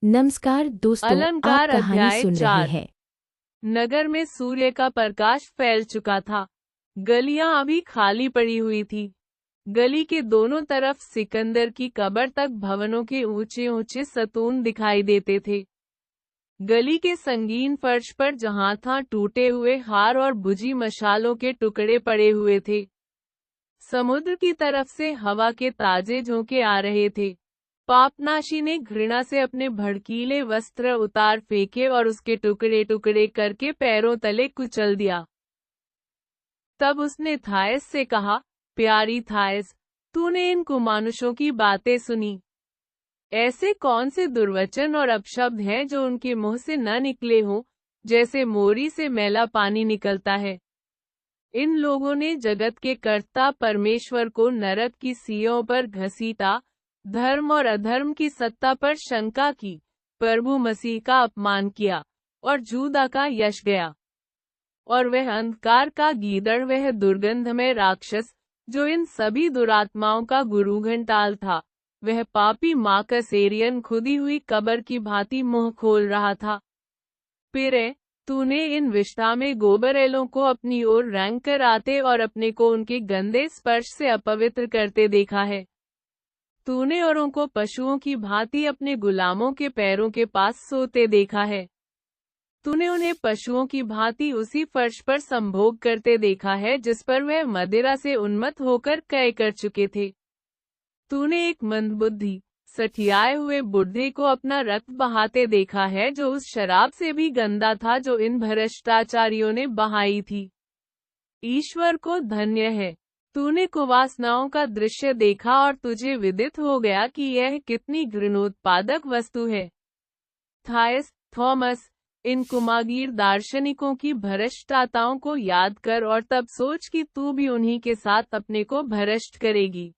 नमस्कार दोस्तों, आप अलंकार कहानी अध्याय सुन रहे 4। हैं। नगर में सूर्य का प्रकाश फैल चुका था। गलियां अभी खाली पड़ी हुई थी। गली के दोनों तरफ सिकंदर की कब्र तक भवनों के ऊंचे ऊंचे सतून दिखाई देते थे। गली के संगीन फर्श पर जहां था टूटे हुए हार और बुझी मशालों के टुकड़े पड़े हुए थे। समुद्र की तरफ से हवा के ताजे झोंके आ रहे थे। पापनाशी ने घृणा से अपने भड़कीले वस्त्र उतार फेंके और उसके टुकड़े टुकड़े करके पैरों तले कुचल दिया। तब उसने थायस से कहा, प्यारी थायस, तूने इन कुमानुषों की बातें सुनी। ऐसे कौन से दुर्वचन और अपशब्द हैं जो उनके मुंह से न निकले हों, जैसे मोरी से मैला पानी निकलता है। इन लोगों ने जगत के कर्ता परमेश्वर को नरक की सीढ़ियों पर घसीटा, धर्म और अधर्म की सत्ता पर शंका की, प्रभु मसीह का अपमान किया, और जूदा का यश गया। और वह अंधकार का गीदड़, वह दुर्गंधमय राक्षस, जो इन सभी दुरात्माओं का गुरु घंटाल था, वह पापी मार्कस एरियन खुदी हुई कब्र की भांति मुंह खोल रहा था। पिरे, तूने इन विष्ठा में गोबरेलों को अपनी ओर रैंक कर आते और अपने को उनके गंदे स्पर्श से अपवित्र करते देखा है। तूने औरों को पशुओं की भांति अपने गुलामों के पैरों के पास सोते देखा है। तूने उन्हें पशुओं की भांति उसी फर्श पर संभोग करते देखा है जिस पर वह मदिरा से उन्मत्त होकर कय कर चुके थे। तूने एक मंदबुद्धि, सठियाए हुए बुढ़े को अपना रक्त बहाते देखा है, जो उस शराब से भी गंदा था जो इन भ्रष्टाचारियों ने बहाई थी। ईश्वर को धन्य है, तूने कुवासनाओं का दृश्य देखा और तुझे विदित हो गया कि यह कितनी घृणोत्पादक वस्तु है। थायस, थॉमस, इन कुमागीर दार्शनिकों की भ्रष्टताओं को याद कर और तब सोच कि तू भी उन्हीं के साथ अपने को भ्रष्ट करेगी।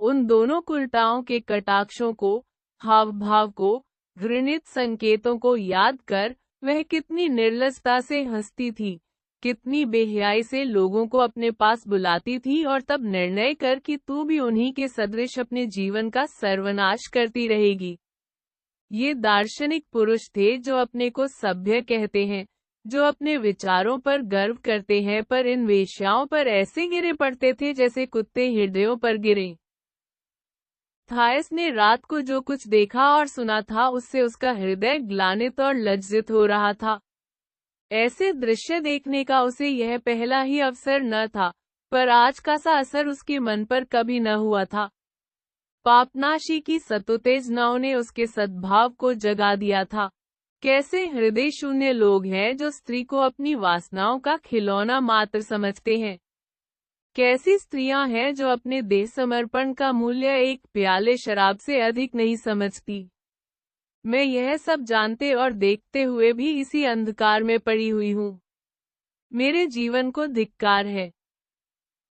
उन दोनों कुलटाओं के कटाक्षों को, हाव भाव को, घृणित संकेतों को याद कर, वह कितनी निर्लजता से हंसती थी, कितनी बेहयाई से लोगों को अपने पास बुलाती थी, और तब निर्णय कर कि तू भी उन्हीं के सदृश अपने जीवन का सर्वनाश करती रहेगी। ये दार्शनिक पुरुष थे जो अपने को सभ्य कहते हैं, जो अपने विचारों पर गर्व करते हैं, पर इन वेश्याओं पर ऐसे गिरे पड़ते थे जैसे कुत्ते हृदयों पर गिरे। थायस ने रात को जो कुछ देखा और सुना था उससे उसका हृदय ग्लानित और लज्जित हो रहा था। ऐसे दृश्य देखने का उसे यह पहला ही अवसर न था, पर आज का सा असर उसके मन पर कभी न हुआ था। पापनाशी की सतुतेजनाओं ने उसके सद्भाव को जगा दिया था। कैसे हृदय शून्य लोग हैं जो स्त्री को अपनी वासनाओं का खिलौना मात्र समझते हैं। कैसी स्त्रियां हैं जो अपने देह समर्पण का मूल्य एक प्याले शराब से अधिक नहीं समझती। मैं यह सब जानते और देखते हुए भी इसी अंधकार में पड़ी हुई हूँ। मेरे जीवन को धिक्कार है।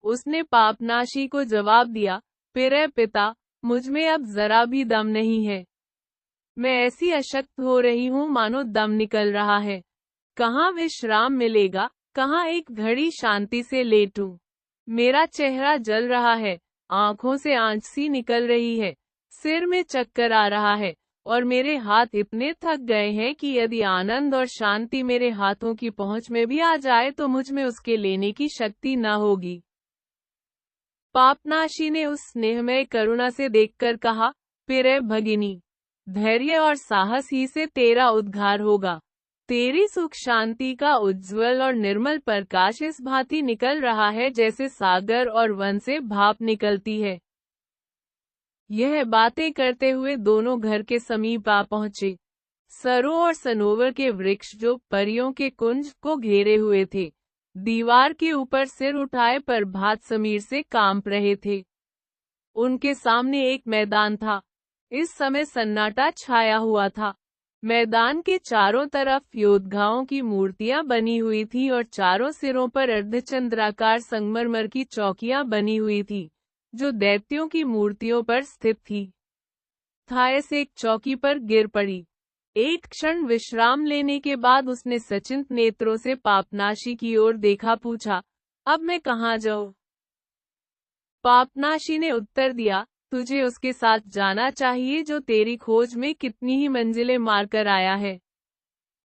उसने पापनाशी को जवाब दिया, प्रिय पिता, मुझमें अब जरा भी दम नहीं है। मैं ऐसी अशक्त हो रही हूँ मानो दम निकल रहा है। कहाँ विश्राम मिलेगा, कहाँ एक घड़ी शांति से लेटूं। मेरा चेहरा जल रहा है, आंखों से आंच सी निकल रही है, सिर में चक्कर आ रहा है, और मेरे हाथ इतने थक गए हैं कि यदि आनंद और शांति मेरे हाथों की पहुंच में भी आ जाए तो मुझ में उसके लेने की शक्ति न होगी। पापनाशी ने उस स्नेहमय करुणा से देखकर कहा, प्रिय भगिनी, धैर्य और साहस ही से तेरा उद्धार होगा। तेरी सुख शांति का उज्ज्वल और निर्मल प्रकाश इस भांति निकल रहा है जैसे सागर और वन से भाप निकलती है। यह बातें करते हुए दोनों घर के समीप आ पहुंचे। सरों और सनोवर के वृक्ष जो परियों के कुंज को घेरे हुए थे, दीवार के ऊपर सिर उठाए प्रभात समीर से कांप रहे थे। उनके सामने एक मैदान था। इस समय सन्नाटा छाया हुआ था। मैदान के चारों तरफ योद्धाओं की मूर्तियां बनी हुई थी और चारों सिरों पर अर्धचंद्राकार संगमरमर की चौकियां बनी हुई थी, जो दैत्यों की मूर्तियों पर स्थित थी। थायस एक चौकी पर गिर पड़ी। एक क्षण विश्राम लेने के बाद उसने सचिंत नेत्रों से पापनाशी की ओर देखा, पूछा, अब मैं कहाँ जाऊँ? पापनाशी ने उत्तर दिया, तुझे उसके साथ जाना चाहिए जो तेरी खोज में कितनी ही मंजिलें मारकर आया है।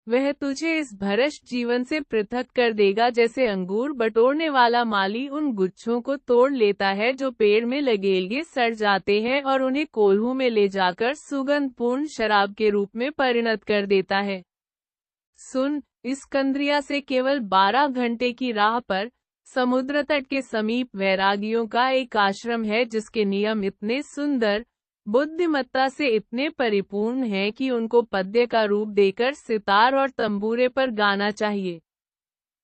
वह तुझे इस भ्रष्ट जीवन से पृथक कर देगा, जैसे अंगूर बटोरने वाला माली उन गुच्छों को तोड़ लेता है जो पेड़ में लगेलगे सड़ जाते हैं और उन्हें कोल्हू में ले जाकर सुगंधपूर्ण शराब के रूप में परिणत कर देता है। सुन, इस्कंद्रिया से केवल 12 घंटे की राह पर समुद्र तट के समीप वैरागियों का एक आश्रम है जिसके नियम इतने सुंदर, बुद्धिमत्ता से इतने परिपूर्ण हैं कि उनको पद्य का रूप देकर सितार और तंबूरे पर गाना चाहिए।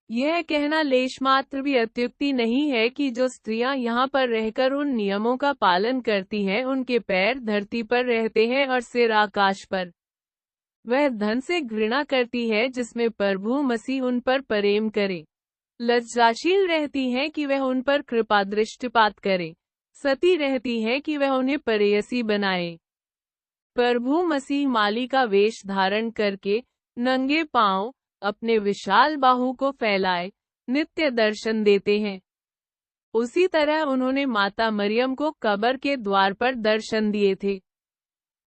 यह कहना लेशमात्र भी अत्युक्ति नहीं है कि जो स्त्रियां यहाँ पर रहकर उन नियमों का पालन करती हैं उनके पैर धरती पर रहते हैं और सिर आकाश पर। वह धन से घृणा करती है जिसमें प्रभु मसीह उन पर प्रेम करे। लज्जाशील रहती हैं कि वह उन पर कृपा दृष्टिपात करे। सती रहती है कि वह उन्हें प्रेयसी बनाए। प्रभु मसीह माली का वेश धारण करके नंगे पांव अपने विशाल बाहु को फैलाए नित्य दर्शन देते हैं। उसी तरह उन्होंने माता मरियम को कब्र के द्वार पर दर्शन दिए थे।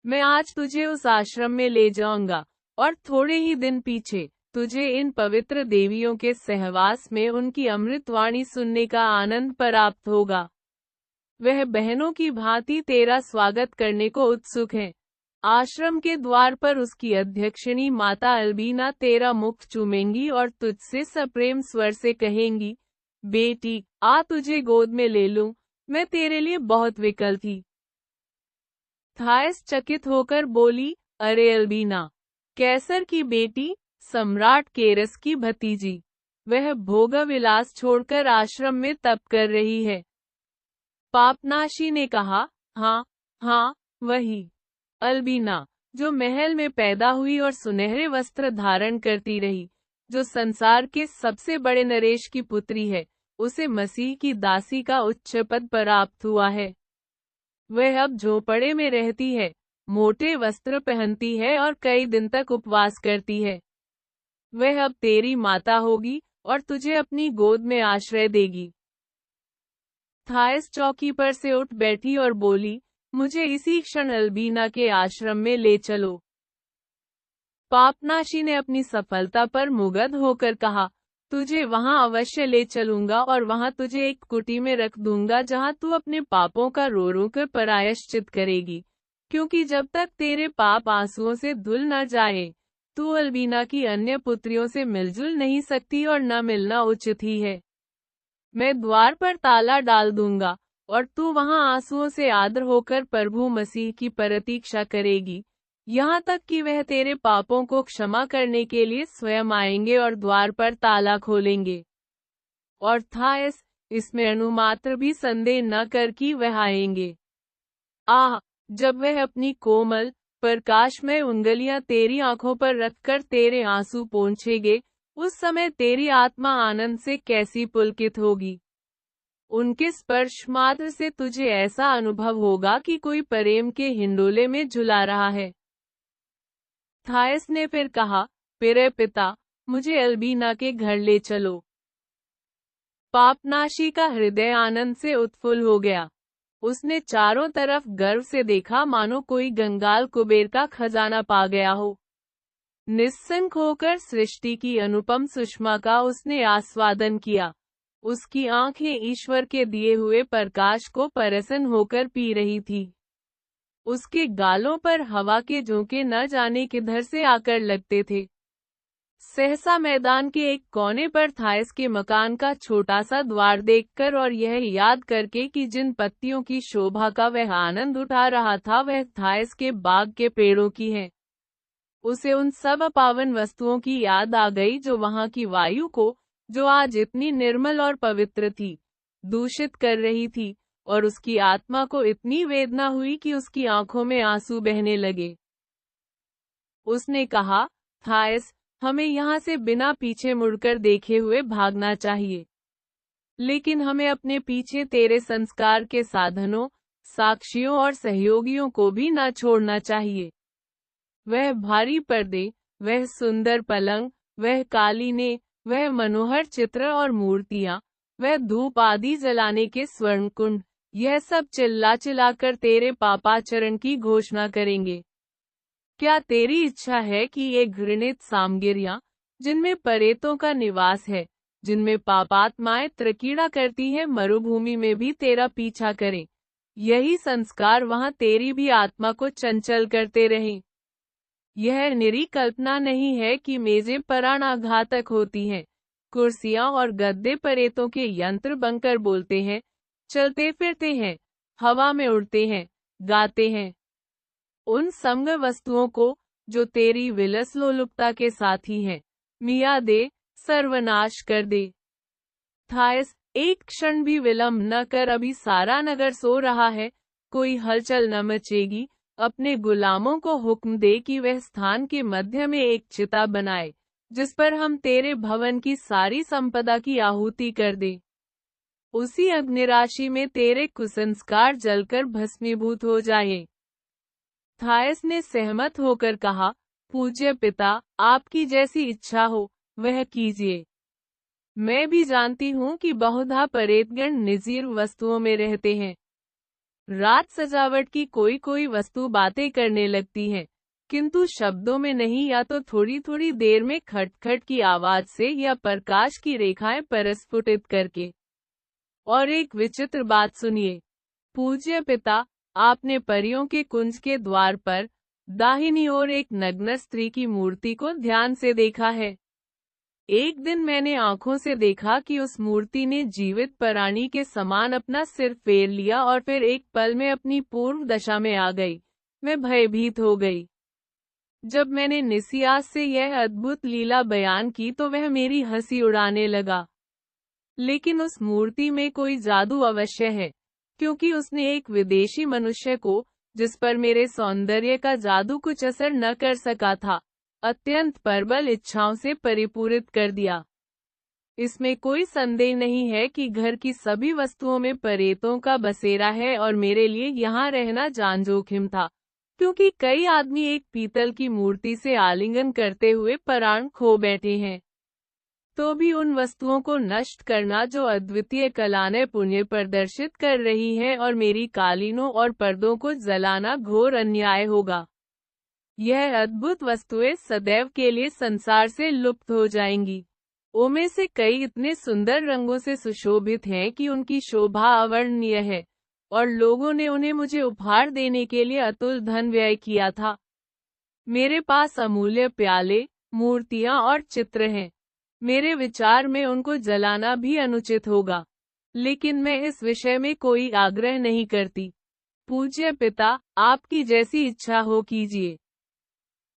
मैं आज तुझे उस आश्रम में ले जाऊंगा और थोड़े ही दिन पीछे तुझे इन पवित्र देवियों के सहवास में उनकी अमृतवाणी सुनने का आनंद प्राप्त होगा। वह बहनों की भांति तेरा स्वागत करने को उत्सुक है। आश्रम के द्वार पर उसकी अध्यक्षिणी माता अल्बीना तेरा मुख चूमेंगी और तुझसे सप्रेम स्वर से कहेंगी, बेटी आ तुझे गोद में ले लूं, मैं तेरे लिए बहुत विकल थी। थायस चकित होकर बोली, अरे अल्बीना, कैसर की बेटी, सम्राट केरस की भतीजी, वह भोग विलास छोड़कर आश्रम में तप कर रही है। पापनाशी ने कहा, हाँ हाँ वही अल्बीना, जो महल में पैदा हुई और सुनहरे वस्त्र धारण करती रही, जो संसार के सबसे बड़े नरेश की पुत्री है, उसे मसीह की दासी का उच्च पद प्राप्त हुआ है। वह अब झोपड़े में रहती है, मोटे वस्त्र पहनती है और कई दिन तक उपवास करती है। वह अब तेरी माता होगी और तुझे अपनी गोद में आश्रय देगी। थायस चौकी पर से उठ बैठी और बोली, मुझे इसी क्षण अल्बीना के आश्रम में ले चलो। पापनाशी ने अपनी सफलता पर मुग्ध होकर कहा, तुझे वहां अवश्य ले चलूंगा और वहां तुझे एक कुटी में रख दूंगा जहां तू अपने पापों का रो रो कर प्रायश्चित करेगी, क्योंकि जब तक तेरे पाप आंसुओं से धुल न जाए तू अल्बीना की अन्य पुत्रियों से मिलजुल नहीं सकती और न मिलना उचित ही है। मैं द्वार पर ताला डाल दूंगा और तू वहां आंसुओं से आर्द्र होकर प्रभु मसीह की प्रतीक्षा करेगी, यहाँ तक कि वह तेरे पापों को क्षमा करने के लिए स्वयं आएंगे और द्वार पर ताला खोलेंगे। और थायस, इसमें अणुमात्र भी संदेह न कर कि वह आएंगे। जब वह अपनी कोमल प्रकाशमय उंगलियां तेरी आंखों पर रखकर तेरे आंसू पोंछेंगे, उस समय तेरी आत्मा आनंद से कैसी पुलकित होगी। उनके स्पर्श मात्र से तुझे ऐसा अनुभव होगा कि कोई प्रेम के हिंडोले में झुला रहा है। थायस ने फिर कहा, प्रिय पिता, मुझे अल्बीना के घर ले चलो। पापनाशी का हृदय आनंद से उत्फुल्ल हो गया। उसने चारों तरफ गर्व से देखा मानो कोई गंगाल कुबेर का खजाना पा गया हो। निस्संक होकर सृष्टि की अनुपम सुषमा का उसने आस्वादन किया। उसकी आंखें ईश्वर के दिए हुए प्रकाश को प्रसन्न होकर पी रही थी। उसके गालों पर हवा के झोंके न जाने किधर से आकर लगते थे। सहसा मैदान के एक कोने पर थायस के मकान का छोटा सा द्वार देखकर और यह याद करके कि जिन पत्तियों की शोभा का वह आनंद उठा रहा था वह थायस के बाग के पेड़ों की है, उसे उन सब अपावन वस्तुओं की याद आ गई जो वहां की वायु को, जो आज इतनी निर्मल और पवित्र थी, दूषित कर रही थी, और उसकी आत्मा को इतनी वेदना हुई कि उसकी आंखों में आंसू बहने लगे। उसने कहा, थायस, हमें यहाँ से बिना पीछे मुड़कर देखे हुए भागना चाहिए, लेकिन हमें अपने पीछे तेरे संस्कार के साधनों, साक्षियों और सहयोगियों को भी न छोड़ना चाहिए। वह भारी पर्दे, वह सुंदर पलंग, वह कालीने, वह मनोहर चित्र और मूर्तियां, वह धूप आदि जलाने के स्वर्ण कुंड, यह सब चिल्ला चिल्लाकर तेरे पापाचरण की घोषणा करेंगे। क्या तेरी इच्छा है कि ये घृणित सामगिरियां, जिनमें परेतों का निवास है, जिनमें पापात्माएं त्रकीड़ा करती हैं, मरुभूमि में भी तेरा पीछा करें? यही संस्कार वहां तेरी भी आत्मा को चंचल करते रहें। यह निरी कल्पना नहीं है कि मेजें प्राणाघातक होती हैं, कुर्सियां और गद्दे परेतों के यंत्र बनकर बोलते हैं, चलते फिरते हैं, हवा में उड़ते हैं, गाते हैं। उन समग वस्तुओं को, जो तेरी विलस लोलुपता के साथी हैं, मिया दे, सर्वनाश कर दे। थायस, एक क्षण भी विलंब न कर, अभी सारा नगर सो रहा है, कोई हलचल न मचेगी। अपने गुलामों को हुक्म दे कि वह स्थान के मध्य में एक चिता बनाए, जिस पर हम तेरे भवन की सारी संपदा की आहुति कर दे। उसी अग्निराशि में तेरे कुसंस्कार जलकर भस्मीभूत हो जाए। थायस ने सहमत होकर कहा, पूज्य पिता, आपकी जैसी इच्छा हो वह कीजिए। मैं भी जानती हूँ कि बहुधा परेतगण निजीर वस्तुओं में रहते हैं। रात सजावट की कोई कोई वस्तु बातें करने लगती है, किंतु शब्दों में नहीं, या तो थोड़ी थोड़ी देर में खटखट की आवाज से, या प्रकाश की रेखाएं परस्फुटित करके। और एक विचित्र बात सुनिए पूज्य पिता, आपने परियों के कुंज के द्वार पर दाहिनी ओर एक नग्न स्त्री की मूर्ति को ध्यान से देखा है। एक दिन मैंने आंखों से देखा कि उस मूर्ति ने जीवित प्राणी के समान अपना सिर फेर लिया और फिर एक पल में अपनी पूर्व दशा में आ गई। मैं भयभीत हो गई। जब मैंने निसियास से यह अद्भुत लीला बयान की तो वह मेरी हंसी उड़ाने लगा। लेकिन उस मूर्ति में कोई जादू अवश्य है, क्योंकि उसने एक विदेशी मनुष्य को, जिस पर मेरे सौंदर्य का जादू कुछ असर न कर सका था, अत्यंत प्रबल इच्छाओं से परिपूरित कर दिया। इसमें कोई संदेह नहीं है कि घर की सभी वस्तुओं में परेतों का बसेरा है और मेरे लिए यहाँ रहना जान जोखिम था, क्योंकि कई आदमी एक पीतल की मूर्ति से आलिंगन करते हुए प्राण खो बैठे हैं। तो भी उन वस्तुओं को नष्ट करना जो अद्वितीय कलाएं पुण्य प्रदर्शित कर रही है, और मेरी कालीनों और पर्दों को जलाना घोर अन्याय होगा। यह अद्भुत वस्तुएं सदैव के लिए संसार से लुप्त हो जाएंगी। उनमें से कई इतने सुंदर रंगों से सुशोभित हैं कि उनकी शोभा अवर्णनीय है, और लोगों ने उन्हें मुझे उपहार देने के लिए अतुल धन व्यय किया था। मेरे पास अमूल्य प्याले, मूर्तियां और चित्र हैं। मेरे विचार में उनको जलाना भी अनुचित होगा, लेकिन मैं इस विषय में कोई आग्रह नहीं करती। पूज्य पिता, आपकी जैसी इच्छा हो कीजिए।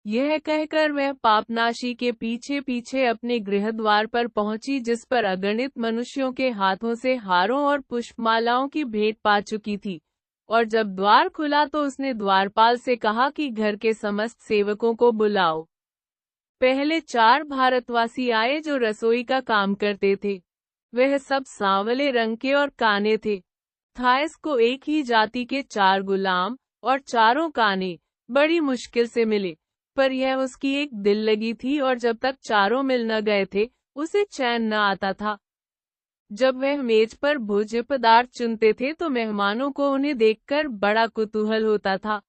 यह कहकर वह पापनाशी के पीछे पीछे अपने गृहद्वार पर पहुंची, जिस पर अगणित मनुष्यों के हाथों से हारों और पुष्पमालाओं की भेंट पा चुकी थी। और जब द्वार खुला तो उसने द्वारपाल से कहा कि घर के समस्त सेवकों को बुलाओ। पहले 4 भारतवासी आए जो रसोई का काम करते थे। वह सब सांवले रंग के और काने थे। थायस को एक ही जाति के 4 गुलाम और चारों काने बड़ी मुश्किल से मिले, पर यह उसकी एक दिल लगी थी, और जब तक चारों मिल न गए थे उसे चैन न आता था। जब वह मेज पर भोज्य पदार्थ चुनते थे तो मेहमानों को उन्हें देखकर बड़ा कुतूहल होता था।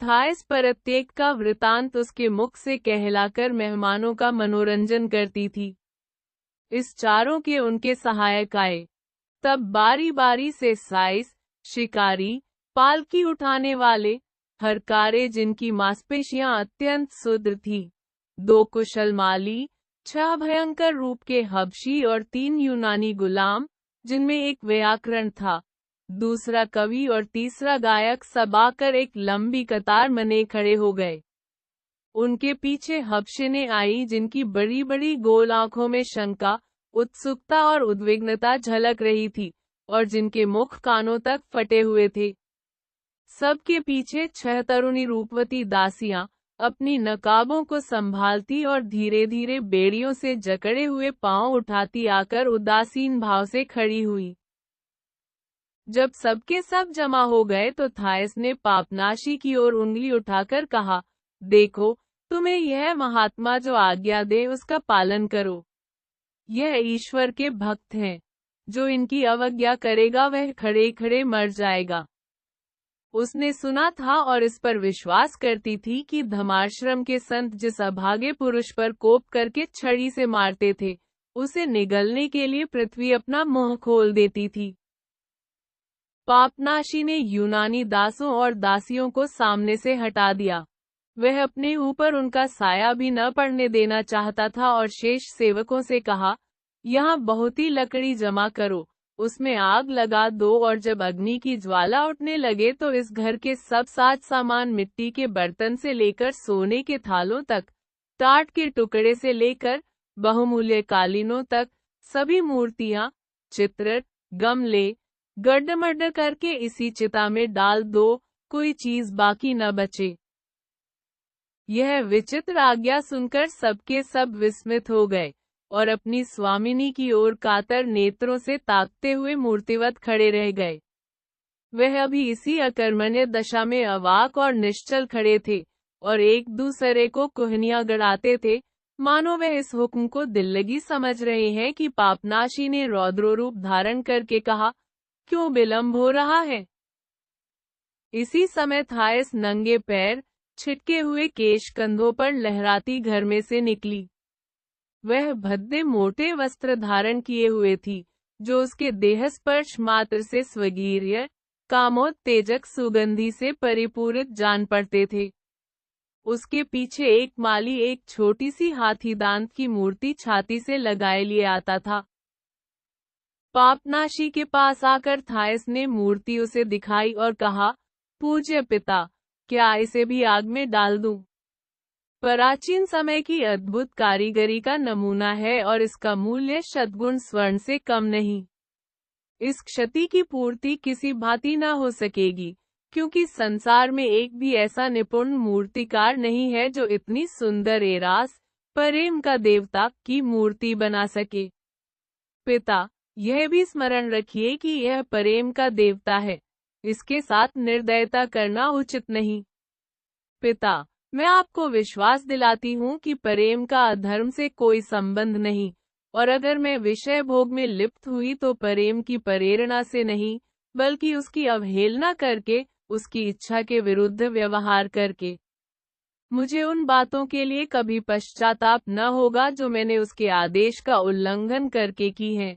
थायस प्रत्येक का वृतांत उसके मुख से कहलाकर मेहमानों का मनोरंजन करती थी। इस चारों के उनके सहायक आए। तब बारी बारी से साइस, शिकारी, पालकी उठाने वाले, हरकारे जिनकी मांसपेशियां अत्यंत सुदृढ़ थी, 2 कुशल माली, 6 भयंकर रूप के हबशी और 3 यूनानी गुलाम, जिनमें एक व्याकरण था, दूसरा कवि और तीसरा गायक, सब आकर एक लंबी कतार बने खड़े हो गए। उनके पीछे हबशिनें आई, जिनकी बड़ी बड़ी गोल आंखों में शंका, उत्सुकता और उद्विग्नता झलक रही थी, और जिनके मुख कानों तक फटे हुए थे। सबके पीछे 6 तरुणी रूपवती दासियां, अपनी नकाबों को संभालती और धीरे धीरे बेड़ियों से जकड़े हुए पांव उठाती आकर उदासीन भाव से खड़ी हुई। जब सबके सब जमा हो गए तो थायस ने पापनाशी की ओर उंगली उठाकर कहा, देखो, तुम्हें यह महात्मा जो आज्ञा दे उसका पालन करो। यह ईश्वर के भक्त हैं। जो इनकी अवज्ञा करेगा वह खड़े खड़े मर जाएगा। उसने सुना था और इस पर विश्वास करती थी कि धर्माश्रम के संत जिस अभागे पुरुष पर कोप करके छड़ी से मारते थे, उसे निगलने के लिए पृथ्वी अपना मुंह खोल देती थी। पापनाशी ने यूनानी दासों और दासियों को सामने से हटा दिया। वह अपने ऊपर उनका साया भी न पड़ने देना चाहता था और शेष सेवकों से कहा, यहाँ बहुत ही लकड़ी जमा करो, उसमें आग लगा दो और जब अग्नि की ज्वाला उठने लगे तो इस घर के सब साज सामान, मिट्टी के बर्तन से लेकर सोने के थालों तक, टाट के टुकड़े से लेकर बहुमूल्य कालीनों तक, सभी मूर्तियां, चित्र, गमले गड्ढमड्ढ करके इसी चिता में डाल दो, कोई चीज बाकी न बचे। यह विचित्र आज्ञा सुनकर सबके सब विस्मित हो गए और अपनी स्वामिनी की ओर कातर नेत्रों से ताकते हुए मूर्तिवत खड़े रह गए। वह अभी इसी अकर्मण्य दशा में अवाक और निश्चल खड़े थे और एक दूसरे को कुहनियां गड़ाते थे, मानो वह इस हुक्म को दिल्लगी समझ रहे हैं कि पापनाशी ने रौद्र रूप धारण करके कहा, क्यों विलंब हो रहा है? इसी समय थायस नंगे पैर, छिटके हुए केश कंधों पर लहराती घर में से निकली। वह भद्दे मोटे वस्त्र धारण किए हुए थी, जो उसके देह स्पर्श मात्र से स्वगीर्य, कामोत्तेजक सुगंधि से परिपूरित जान पड़ते थे। उसके पीछे एक माली एक छोटी सी हाथी दांत की मूर्ति छाती से लगाए लिए आता था। पापनाशी के पास आकर थायस ने मूर्ति उसे दिखाई और कहा, पूज्य पिता, क्या इसे भी आग में डाल दूं? प्राचीन समय की अद्भुत कारीगरी का नमूना है और इसका मूल्य शतगुण स्वर्ण से कम नहीं। इस क्षति की पूर्ति किसी भांति न हो सकेगी, क्योंकि संसार में एक भी ऐसा निपुण मूर्तिकार नहीं है जो इतनी सुंदर एरास, प्रेम का देवता की मूर्ति बना सके। पिता, यह भी स्मरण रखिए कि यह प्रेम का देवता है, इसके साथ निर्दयता करना उचित नहीं। पिता, मैं आपको विश्वास दिलाती हूँ कि प्रेम का अधर्म से कोई संबंध नहीं, और अगर मैं विषय भोग में लिप्त हुई तो प्रेम की प्रेरणा से नहीं, बल्कि उसकी अवहेलना करके, उसकी इच्छा के विरुद्ध व्यवहार करके। मुझे उन बातों के लिए कभी पश्चाताप न होगा जो मैंने उसके आदेश का उल्लंघन करके की है।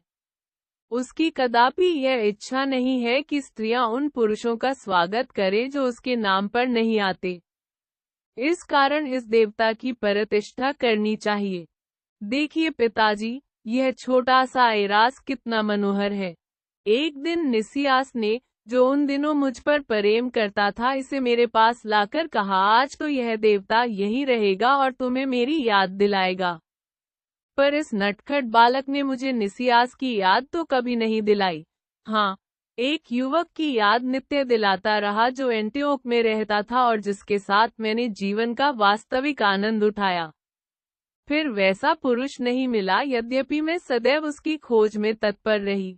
उसकी कदापि यह इच्छा नहीं है कि स्त्रियां उन पुरुषों का स्वागत करें जो उसके नाम पर नहीं आते। इस कारण इस देवता की प्रतिष्ठा करनी चाहिए। देखिए पिताजी, यह छोटा सा एरास कितना मनोहर है। एक दिन निसियास ने, जो उन दिनों मुझ पर प्रेम करता था, इसे मेरे पास लाकर कहा, आज तो यह देवता यही रहेगा और तुम्हें मेरी याद दिलाएगा। पर इस नटखट बालक ने मुझे निसियास की याद तो कभी नहीं दिलाई। हाँ, एक युवक की याद नित्य दिलाता रहा जो एंटियोक में रहता था और जिसके साथ मैंने जीवन का वास्तविक आनंद उठाया। फिर वैसा पुरुष नहीं मिला, यद्यपि मैं सदैव उसकी खोज में तत्पर रही।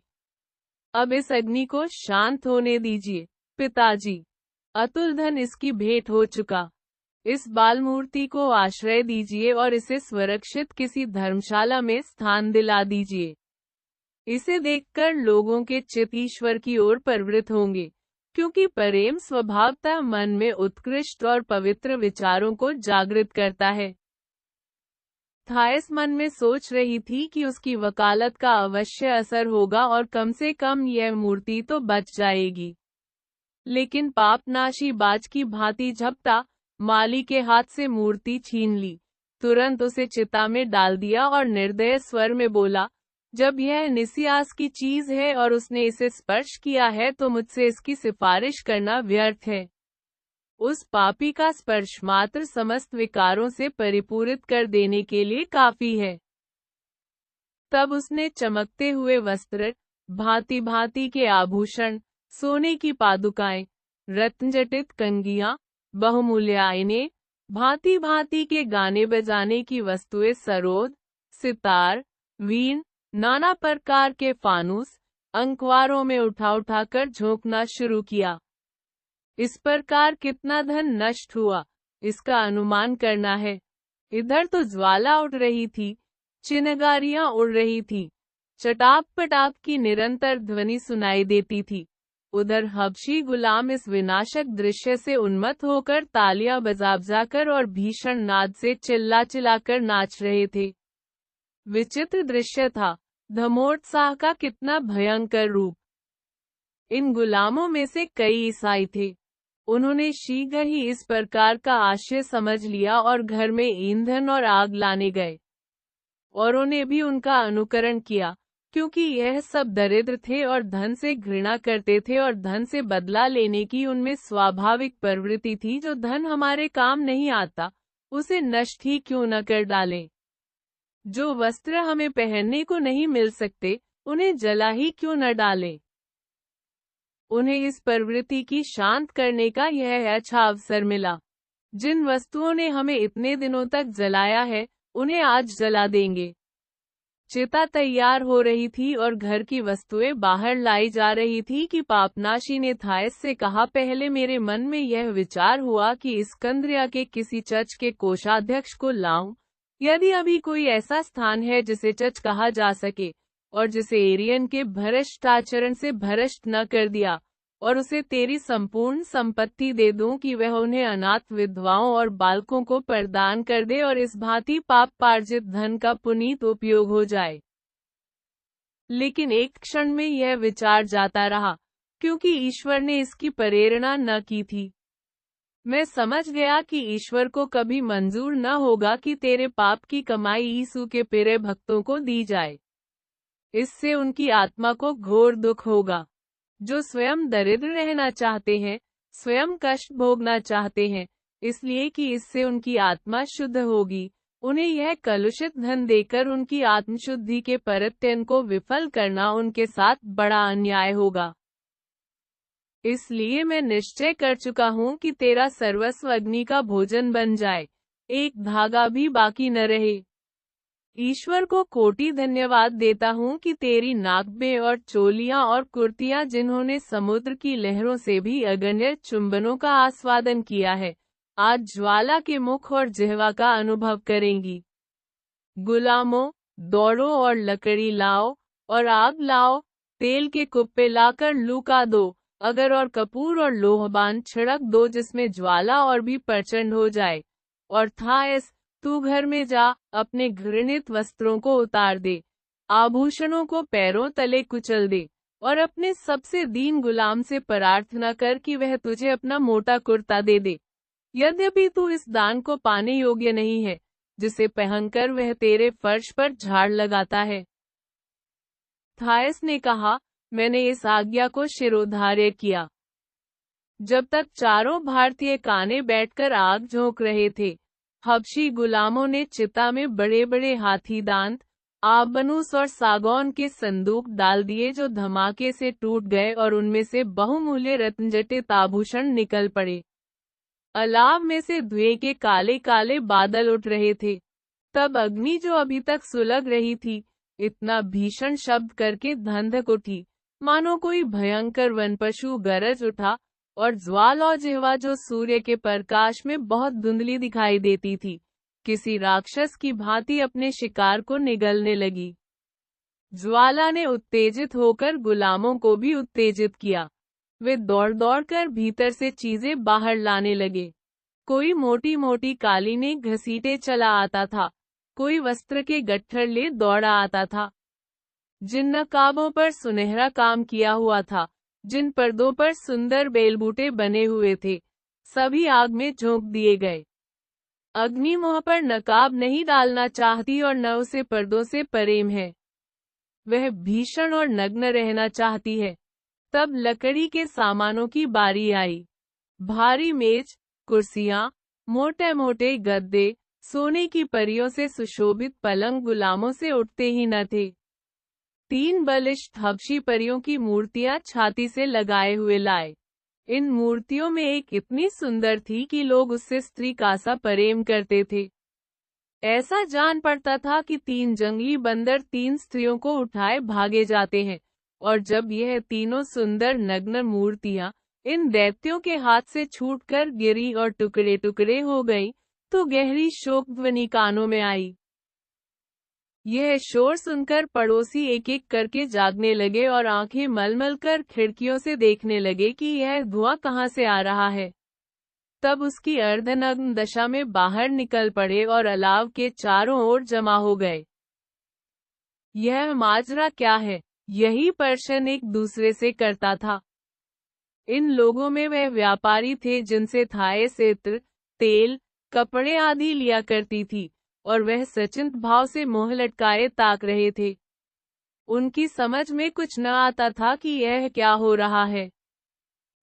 अब इस अग्नि को शांत होने दीजिए पिताजी। अतुल धन इसकी भेंट हो चुका। इस बाल मूर्ति को आश्रय दीजिए और इसे सुरक्षित किसी धर्मशाला में स्थान दिला दीजिए। इसे देखकर लोगों के चित्त ईश्वर की ओर प्रवृत्त होंगे, क्योंकि प्रेम स्वभावतः मन में उत्कृष्ट और पवित्र विचारों को जागृत करता है। थायस मन में सोच रही थी कि उसकी वकालत का अवश्य असर होगा और कम से कम यह मूर्ति तो बच जाएगी। लेकिन पापनाशी बाज की भांति झपटा, माली के हाथ से मूर्ति छीन ली, तुरंत उसे चिता में डाल दिया और निर्दय स्वर में बोला, जब यह निसियास की चीज है और उसने इसे स्पर्श किया है तो मुझसे इसकी सिफारिश करना व्यर्थ है। उस पापी का स्पर्श मात्र समस्त विकारों से परिपूरित कर देने के लिए काफी है। तब उसने चमकते हुए वस्त्र, भांति भांति के आभूषण, सोने की पादुकाएं, रत्नजटित कंगियां, बहुमूल्य आईने, भांति भांति के गाने बजाने की वस्तुएं, सरोद, सितार, वीण, नाना प्रकार के फानूस, अंकवारों में उठा उठाकर झोंकना शुरू किया। इस प्रकार कितना धन नष्ट हुआ, इसका अनुमान करना है। इधर तो ज्वाला उठ रही थी, चिनगारियां उड़ रही थी, चटाप पटाप की निरंतर ध्वनि सुनाई देती थी। उधर हबशी गुलाम इस विनाशक दृश्य से उन्मत्त होकर तालियां बजाकर और भीषण नाद से चिल्ला चिल्लाकर नाच रहे थे। विचित्र दृश्य था। धर्मोत्साह का कितना भयंकर रूप। इन गुलामों में से कई ईसाई थे। उन्होंने शीघ्र ही इस प्रकार का आशय समझ लिया और घर में ईंधन और आग लाने गए। और उन्हें भी उनका अनुकरण किया, क्योंकि यह सब दरिद्र थे और धन से घृणा करते थे और धन से बदला लेने की उनमें स्वाभाविक प्रवृत्ति थी। जो धन हमारे काम नहीं आता, उसे नष्ट ही क्यों न कर डालें। जो वस्त्र हमें पहनने को नहीं मिल सकते, उन्हें जला ही क्यों न डालें। उन्हें इस प्रवृत्ति की शांत करने का यह अच्छा अवसर मिला। जिन वस्तुओं ने हमें इतने दिनों तक जलाया है, उन्हें आज जला देंगे। चिता तैयार हो रही थी और घर की वस्तुएं बाहर लाई जा रही थी कि पापनाशी ने थायस से कहा, पहले मेरे मन में यह विचार हुआ कि इस्कंद्रिया के किसी चर्च के कोषाध्यक्ष को लाऊं। यदि अभी कोई ऐसा स्थान है जिसे चर्च कहा जा सके और जिसे एरियन के भ्रष्टाचरण से भ्रष्ट न कर दिया, और उसे तेरी संपूर्ण संपत्ति दे दूं कि वह उन्हें अनाथ विधवाओं और बालकों को प्रदान कर दे और इस भांति पाप पार्जित धन का पुनीत उपयोग हो जाए। लेकिन एक क्षण में यह विचार जाता रहा, क्योंकि ईश्वर ने इसकी प्रेरणा न की थी। मैं समझ गया कि ईश्वर को कभी मंजूर न होगा कि तेरे पाप की कमाई यीशु के प्रिय भक्तों को दी जाए। इससे उनकी आत्मा को घोर दुख होगा। जो स्वयं दरिद्र रहना चाहते हैं, स्वयं कष्ट भोगना चाहते हैं, इसलिए कि इससे उनकी आत्मा शुद्ध होगी, उन्हें यह कलुषित धन देकर उनकी आत्मशुद्धि के प्रयत्न को विफल करना उनके साथ बड़ा अन्याय होगा। इसलिए मैं निश्चय कर चुका हूँ कि तेरा सर्वस्व अग्नि का भोजन बन जाए, एक धागा भी बाकी न रहे। ईश्वर को कोटि धन्यवाद देता हूँ कि तेरी नाकबें और चोलियां और कुर्तियां, जिन्होंने समुद्र की लहरों से भी अगण्य चुंबनों का आस्वादन किया है, आज ज्वाला के मुख और जिह्वा का अनुभव करेंगी। गुलामों, दौड़ो और लकड़ी लाओ और आग लाओ, तेल के कुप्पे लाकर लुका दो, अगर और कपूर और लोहबान छिड़क दो जिसमें ज्वाला और भी प्रचंड हो जाए। और थायस, तू घर में जा, अपने घृणित वस्त्रों को उतार दे, आभूषणों को पैरों तले कुचल दे, और अपने सबसे दीन गुलाम से प्रार्थना कर कि वह तुझे अपना मोटा कुर्ता दे दे। यद्यपि तू इस दान को पाने योग्य नहीं है, जिसे पहनकर वह तेरे फर्श पर झाड़ लगाता है। थायस ने कहा, मैंने इस आज्ञा को शिरोधार्य किया। जब तक चारों भारतीय काने बैठकर आग झोंक रहे थे, हबशी गुलामों ने चिता में बड़े बड़े हाथी दांत, आबनूस और सागौन के संदूक डाल दिए, जो धमाके से टूट गए और उनमें से बहुमूल्य रत्नजटित आभूषण निकल पड़े। अलाव में से धुएं के काले काले बादल उठ रहे थे। तब अग्नि, जो अभी तक सुलग रही थी, इतना भीषण शब्द करके धंधक उठी, मानो कोई भयंकर वनपशु गरज उठा, और ज्वाला जिह्वा, जो सूर्य के प्रकाश में बहुत धुंधली दिखाई देती थी, किसी राक्षस की भांति अपने शिकार को निगलने लगी। ज्वाला ने उत्तेजित होकर गुलामों को भी उत्तेजित किया। वे दौड़ दौड़ कर भीतर से चीजें बाहर लाने लगे। कोई मोटी मोटी कालीनें घसीटे चला आता था, कोई वस्त्र के गट्ठर ले दौड़ा आता था। जिन नकाबों पर सुनहरा काम किया हुआ था, जिन पर्दों पर सुंदर बेलबूटे बने हुए थे, सभी आग में झोंक दिए गए। अग्नि मुंह पर नकाब नहीं डालना चाहती और न उसे पर्दों से प्रेम है। वह भीषण और नग्न रहना चाहती है। तब लकड़ी के सामानों की बारी आई। भारी मेज, कुर्सियां, मोटे मोटे गद्दे, सोने की परियों से सुशोभित पलंग गुलामों से उठते ही न थे। 3 बलिष्ठ हबशी परियों की मूर्तियां छाती से लगाए हुए लाए। इन मूर्तियों में एक इतनी सुंदर थी कि लोग उससे स्त्री का सा प्रेम करते थे। ऐसा जान पड़ता था कि 3 जंगली बंदर 3 स्त्रियों को उठाए भागे जाते हैं, और जब यह तीनों सुंदर नग्न मूर्तियां इन दैत्यों के हाथ से छूटकर गिरी और टुकड़े टुकड़े हो गई, तो गहरी शोक ध्वनि कानों में आई। यह शोर सुनकर पड़ोसी एक एक करके जागने लगे और आंखें मलमल कर खिड़कियों से देखने लगे कि यह धुआं कहाँ से आ रहा है। तब उसकी अर्धनग्न दशा में बाहर निकल पड़े और अलाव के चारों ओर जमा हो गए। यह माजरा क्या है? यही प्रश्न एक दूसरे से करता था। इन लोगों में वह व्यापारी थे जिनसे थाएस इत्र, तेल, कपड़े आदि लिया करती थी, और वह सचिंत भाव से मुंह लटकाए ताक रहे थे। उनकी समझ में कुछ न आता था कि यह क्या हो रहा है।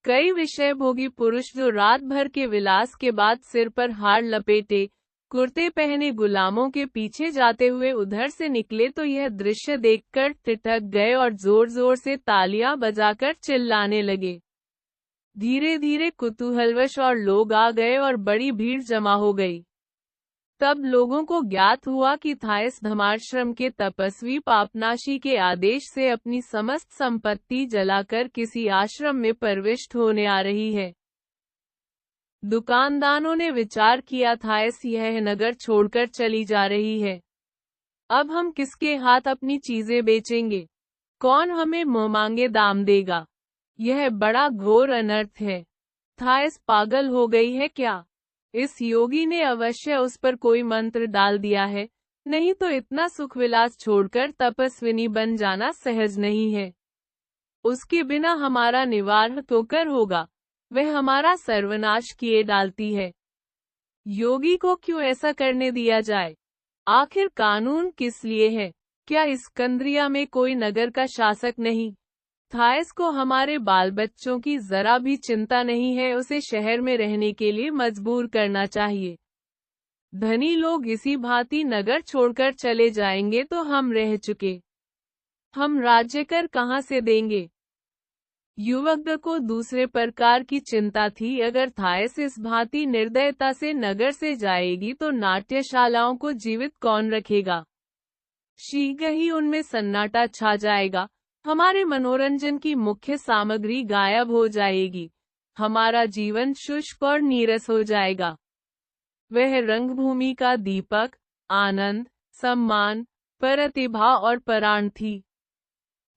कई विषय भोगी पुरुष जो रात भर के विलास के बाद सिर पर हार लपेटे, कुर्ते पहने गुलामों के पीछे जाते हुए उधर से निकले तो यह दृश्य देखकर ठिठक गए और जोर जोर से तालियां बजाकर चिल्लाने लगे। धीरे धीरे कुतूहलवश और लोग आ गए और बड़ी भीड़ जमा हो गई। तब लोगों को ज्ञात हुआ कि थाएस धर्माश्रम के तपस्वी पापनाशी के आदेश से अपनी समस्त संपत्ति जलाकर किसी आश्रम में प्रविष्ट होने आ रही है। दुकानदारों ने विचार किया, थाएस यह नगर छोड़कर चली जा रही है। अब हम किसके हाथ अपनी चीजें बेचेंगे? कौन हमें मुंहमांगे दाम देगा? यह बड़ा घोर अनर्थ है। थाएस पागल हो गई है क्या? इस योगी ने अवश्य उस पर कोई मंत्र डाल दिया है, नहीं तो इतना सुख विलास छोड़कर तपस्विनी बन जाना सहज नहीं है। उसके बिना हमारा निवारण तो कर होगा, वह हमारा सर्वनाश किए डालती है। योगी को क्यों ऐसा करने दिया जाए? आखिर कानून किस लिए है? क्या इस्कंद्रिया में कोई नगर का शासक नहीं? थाएस को हमारे बाल बच्चों की जरा भी चिंता नहीं है, उसे शहर में रहने के लिए मजबूर करना चाहिए। धनी लोग इसी भांति नगर छोड़कर चले जाएंगे तो हम रह चुके, हम राज्य कर कहाँ से देंगे? युवक को दूसरे प्रकार की चिंता थी। अगर थाएस इस भांति निर्दयता से नगर से जाएगी तो नाट्यशालाओं को जीवित कौन रखेगा? शीघ्र ही उनमें सन्नाटा छा जाएगा, हमारे मनोरंजन की मुख्य सामग्री गायब हो जाएगी, हमारा जीवन शुष्क और नीरस हो जाएगा। वह रंगभूमि का दीपक, आनंद, सम्मान, प्रतिभा और प्राण थी।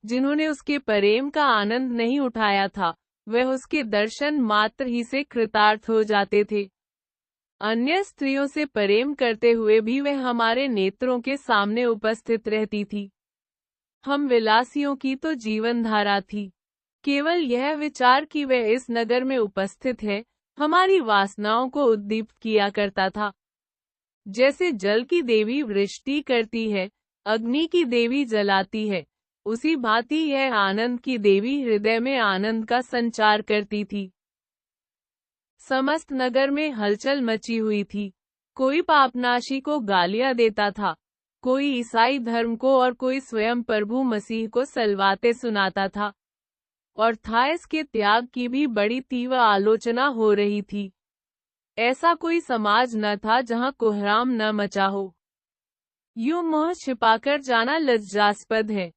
जिन्होंने उसके प्रेम का आनंद नहीं उठाया था, वह उसके दर्शन मात्र ही से कृतार्थ हो जाते थे। अन्य स्त्रियों से प्रेम करते हुए भी वह हमारे नेत्रों के सामने उपस्थित रहती थी। हम विलासियों की तो जीवन धारा थी। केवल यह विचार कि वह इस नगर में उपस्थित है, हमारी वासनाओं को उद्दीप्त किया करता था। जैसे जल की देवी वृष्टि करती है, अग्नि की देवी जलाती है, उसी भांति यह आनंद की देवी हृदय में आनंद का संचार करती थी। समस्त नगर में हलचल मची हुई थी। कोई पापनाशी को गालियां देता था, कोई ईसाई धर्म को और कोई स्वयं प्रभु मसीह को सलवाते सुनाता था, और थाएस के त्याग की भी बड़ी तीव्र आलोचना हो रही थी। ऐसा कोई समाज न था जहां कोहराम न मचा हो। यूं मुंह छिपाकर जाना लज्जास्पद है।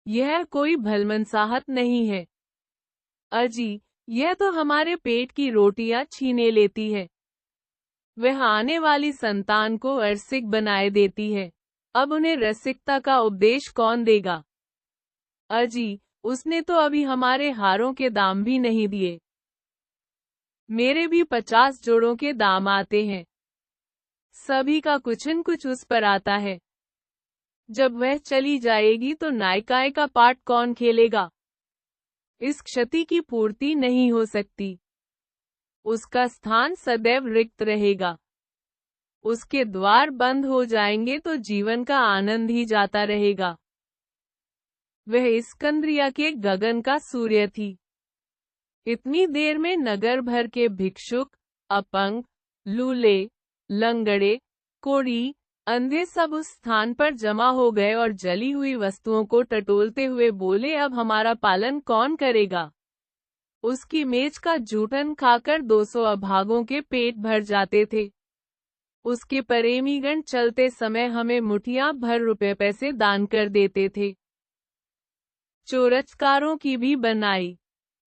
यह कोई भलमनसाहत नहीं है। अजी, यह तो हमारे पेट की रोटियां छीने लेती है। वह आने वाली संतान को अरसिक बनाए देती है। अब उन्हें रसिकता का उपदेश कौन देगा? अजी, उसने तो अभी हमारे हारों के दाम भी नहीं दिए। मेरे भी 50 जोड़ों के दाम आते हैं। सभी का कुछ न कुछ उस पर आता है। जब वह चली जाएगी तो नायिकाएं का पाठ कौन खेलेगा? इस क्षति की पूर्ति नहीं हो सकती। उसका स्थान सदैव रिक्त रहेगा। उसके द्वार बंद हो जाएंगे तो जीवन का आनंद ही जाता रहेगा। वह इस्कंद्रिया के गगन का सूर्य थी। इतनी देर में नगर भर के भिक्षुक, अपंग, लूले, लंगड़े, कोढ़ी, अंधे सब उस स्थान पर जमा हो गए और जली हुई वस्तुओं को टटोलते हुए बोले, अब हमारा पालन कौन करेगा? उसकी मेज का जूठन खाकर 200 अभागों के पेट भर जाते थे। उसके प्रेमीगण चलते समय हमें मुठियां भर रुपए पैसे दान कर देते थे। चोरचकारों की भी बनाई।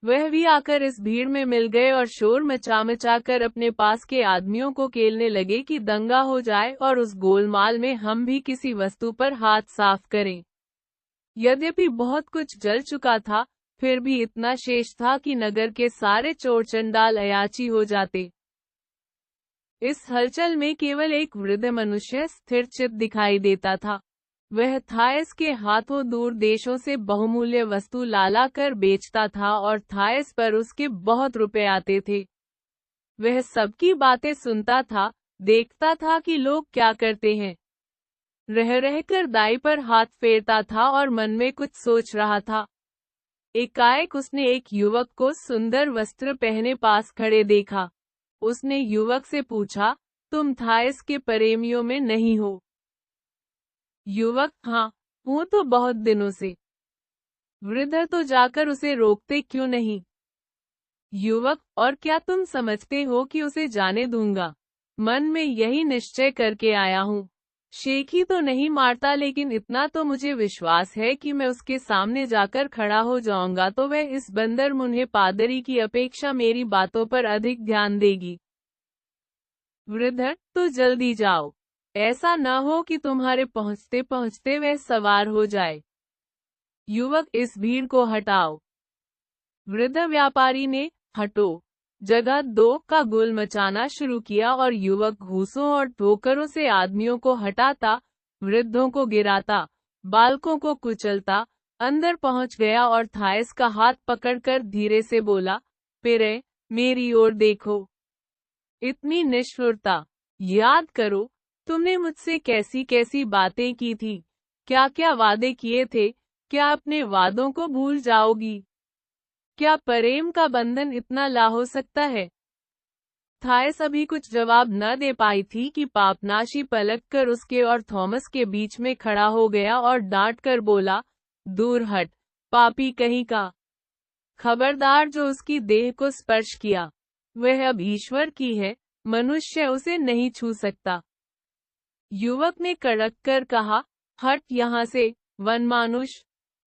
वह भी आकर इस भीड़ में मिल गए और शोर मचा कर अपने पास के आदमियों को केलने लगे कि दंगा हो जाए और उस गोलमाल में हम भी किसी वस्तु पर हाथ साफ करें। यद्यपि बहुत कुछ जल चुका था, फिर भी इतना शेष था कि नगर के सारे चोर चंडाल अयाची हो जाते। इस हलचल में केवल एक वृद्ध मनुष्य स्थिर चित दिखाई देता था। वह थायस के हाथों दूर देशों से बहुमूल्य वस्तु लाला कर बेचता था और थायस पर उसके बहुत रुपए आते थे। वह सबकी बातें सुनता था, देखता था कि लोग क्या करते हैं। रह रहकर दाई पर हाथ फेरता था और मन में कुछ सोच रहा था। एकाएक उसने एक युवक को सुंदर वस्त्र पहने पास खड़े देखा। उसने युवक से पूछा, तुम थायस के प्रेमियों में नहीं हो? युवक, हाँ, हूँ तो बहुत दिनों से। वृद्ध, तो जाकर उसे रोकते क्यों नहीं? युवक, और क्या तुम समझते हो कि उसे जाने दूंगा? मन में यही निश्चय करके आया हूँ। शेखी तो नहीं मारता, लेकिन इतना तो मुझे विश्वास है कि मैं उसके सामने जाकर खड़ा हो जाऊंगा तो वह इस बंदर मुन्हे पादरी की अपेक्षा मेरी बातों पर अधिक ध्यान देगी। वृद्ध, तो जल्दी जाओ, ऐसा न हो कि तुम्हारे पहुंचते पहुंचते वह सवार हो जाए। युवक, इस भीड़ को हटाओ। वृद्ध व्यापारी ने हटो जगह 2 का गुल मचाना शुरू किया और युवक घूसों और ठोकरों से आदमियों को हटाता, वृद्धों को गिराता, बालकों को कुचलता, अंदर पहुंच गया और थायस का हाथ पकड़कर धीरे से बोला, पिरे, मेरी ओर देखो। इतनी निष्ठुरता! याद करो, तुमने मुझसे कैसी कैसी बातें की थी, क्या क्या वादे किए थे, क्या अपने वादों को भूल जाओगी? क्या प्रेम का बंधन इतना ला हो सकता है? थायस अभी कुछ जवाब न दे पाई थी कि पापनाशी पलट कर उसके और थॉमस के बीच में खड़ा हो गया और डांट कर बोला, दूर हट, पापी कहीं का। खबरदार, जो उसकी देह को स्पर्श किया, वह अब ईश्वर की है, मनुष्य उसे नहीं छू सकता। युवक ने कड़क कर कहा, हट यहाँ से, वनमानुष।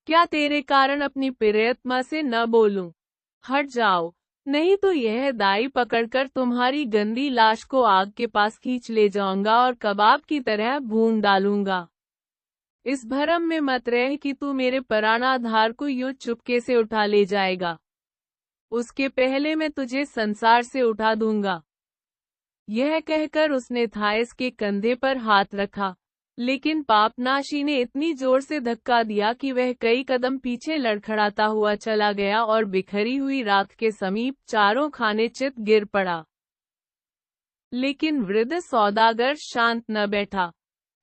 क्या तेरे कारण अपनी प्रियतमा से न बोलूं? हट जाओ, नहीं तो यह दाई पकड़कर तुम्हारी गंदी लाश को आग के पास खींच ले जाऊंगा और कबाब की तरह भून डालूंगा। इस भरम में मत रह कि तू मेरे प्राणाधार को यूं चुपके से उठा ले जाएगा। उसके पहले मैं तुझे संसार से उठा दूंगा। यह कहकर उसने थायस के कंधे पर हाथ रखा, लेकिन पापनाशी ने इतनी जोर से धक्का दिया कि वह कई कदम पीछे लड़खड़ाता हुआ चला गया और बिखरी हुई राख के समीप चारों खाने चित गिर पड़ा। लेकिन वृद्ध सौदागर शांत न बैठा।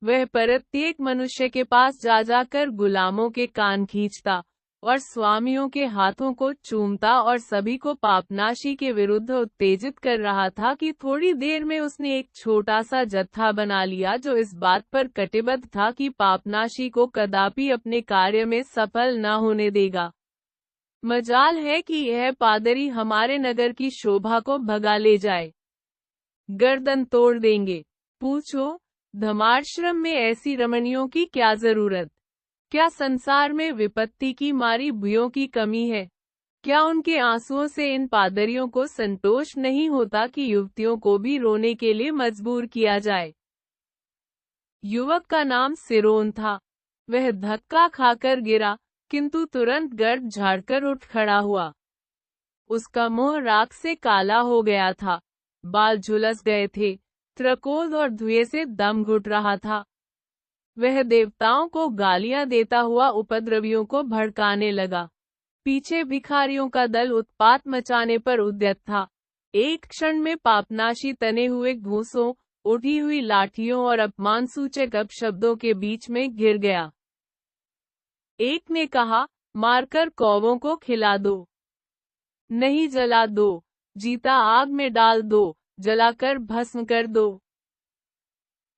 वह प्रत्येक मनुष्य के पास जा जाकर गुलामों के कान खींचता और स्वामियों के हाथों को चूमता और सभी को पापनाशी के विरुद्ध उत्तेजित कर रहा था कि थोड़ी देर में उसने एक छोटा सा जत्था बना लिया जो इस बात पर कटिबद्ध था कि पापनाशी को कदापि अपने कार्य में सफल न होने देगा। मजाल है कि यह पादरी हमारे नगर की शोभा को भगा ले जाए। गर्दन तोड़ देंगे। पूछो, धमाश्रम में ऐसी रमणियों की क्या जरूरत? क्या संसार में विपत्ति की मारी भुइयों की कमी है? क्या उनके आंसुओं से इन पादरियों को संतोष नहीं होता कि युवतियों को भी रोने के लिए मजबूर किया जाए? युवक का नाम सिरोन था। वह धक्का खाकर गिरा, किंतु तुरंत गर्द झाड़कर उठ खड़ा हुआ। उसका मुंह राख से काला हो गया था, बाल झुलस गए थे, त्रकोल और धुएं से दम घुट रहा था। वह देवताओं को गालियां देता हुआ उपद्रवियों को भड़काने लगा। पीछे भिखारियों का दल उत्पात मचाने पर उद्यत था। एक क्षण में पापनाशी तने हुए घूंसों, उठी हुई लाठियों और अपमानसूचक अपशब्दों के बीच में घिर गया। एक ने कहा, मारकर कौवों को खिला दो, नहीं जला दो, जीता आग में डाल दो, जलाकर भस्म कर दो।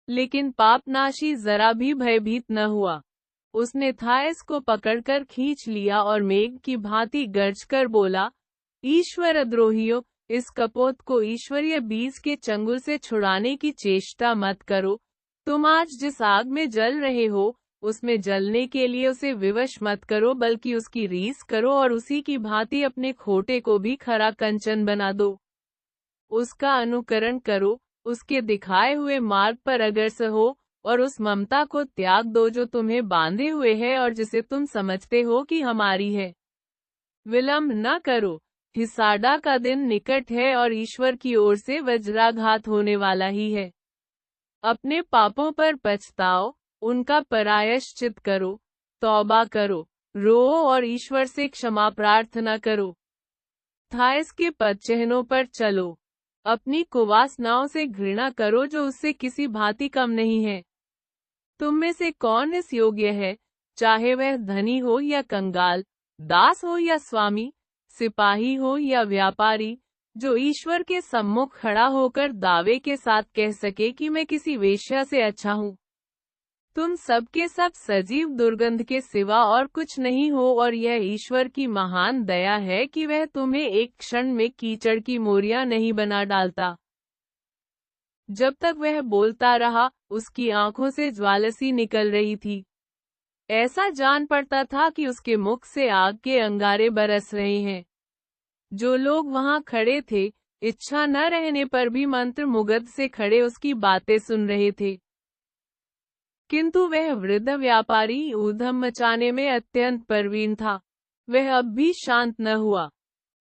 लेकिन पापनाशी जरा भी भयभीत न हुआ। उसने थायस को पकड़कर खींच लिया और मेघ की भांति गर्ज कर बोला, ईश्वर द्रोहियों, इस कपोत को ईश्वरीय बीज के चंगुल से छुड़ाने की चेष्टा मत करो। तुम आज जिस आग में जल रहे हो, उसमें जलने के लिए उसे विवश मत करो, बल्कि उसकी रीस करो और उसी की भांति अपने खोटे को भी खरा कंचन बना दो। उसका अनुकरण करो, उसके दिखाए हुए मार्ग पर अग्रसर हो, और उस ममता को त्याग दो जो तुम्हें बांधे हुए है और जिसे तुम समझते हो कि हमारी है। विलंब न करो, हिसाडा का दिन निकट है और ईश्वर की ओर से वज्राघात होने वाला ही है। अपने पापों पर पछताओ, उनका प्रायश्चित करो, तौबा करो, रो और ईश्वर से क्षमा प्रार्थना करो। थायस के पदचिह्नों पर चलो, अपनी कुवासनाओं से घृणा करो जो उससे किसी भांति कम नहीं है। तुम में से कौन इस योग्य है, चाहे वह धनी हो या कंगाल, दास हो या स्वामी, सिपाही हो या व्यापारी, जो ईश्वर के सम्मुख खड़ा होकर दावे के साथ कह सके कि मैं किसी वेश्या से अच्छा हूँ। तुम सब के सब सजीव दुर्गंध के सिवा और कुछ नहीं हो, और यह ईश्वर की महान दया है कि वह तुम्हें एक क्षण में कीचड़ की मोरियां नहीं बना डालता। जब तक वह बोलता रहा, उसकी आंखों से ज्वालसी निकल रही थी। ऐसा जान पड़ता था कि उसके मुख से आग के अंगारे बरस रहे हैं। जो लोग वहां खड़े थे, इच्छा न रहने पर भी मंत्र मुग्ध से खड़े उसकी बातें सुन रहे थे। किंतु वह वृद्ध व्यापारी ऊधम मचाने में अत्यंत प्रवीण था। वह अब भी शांत न हुआ।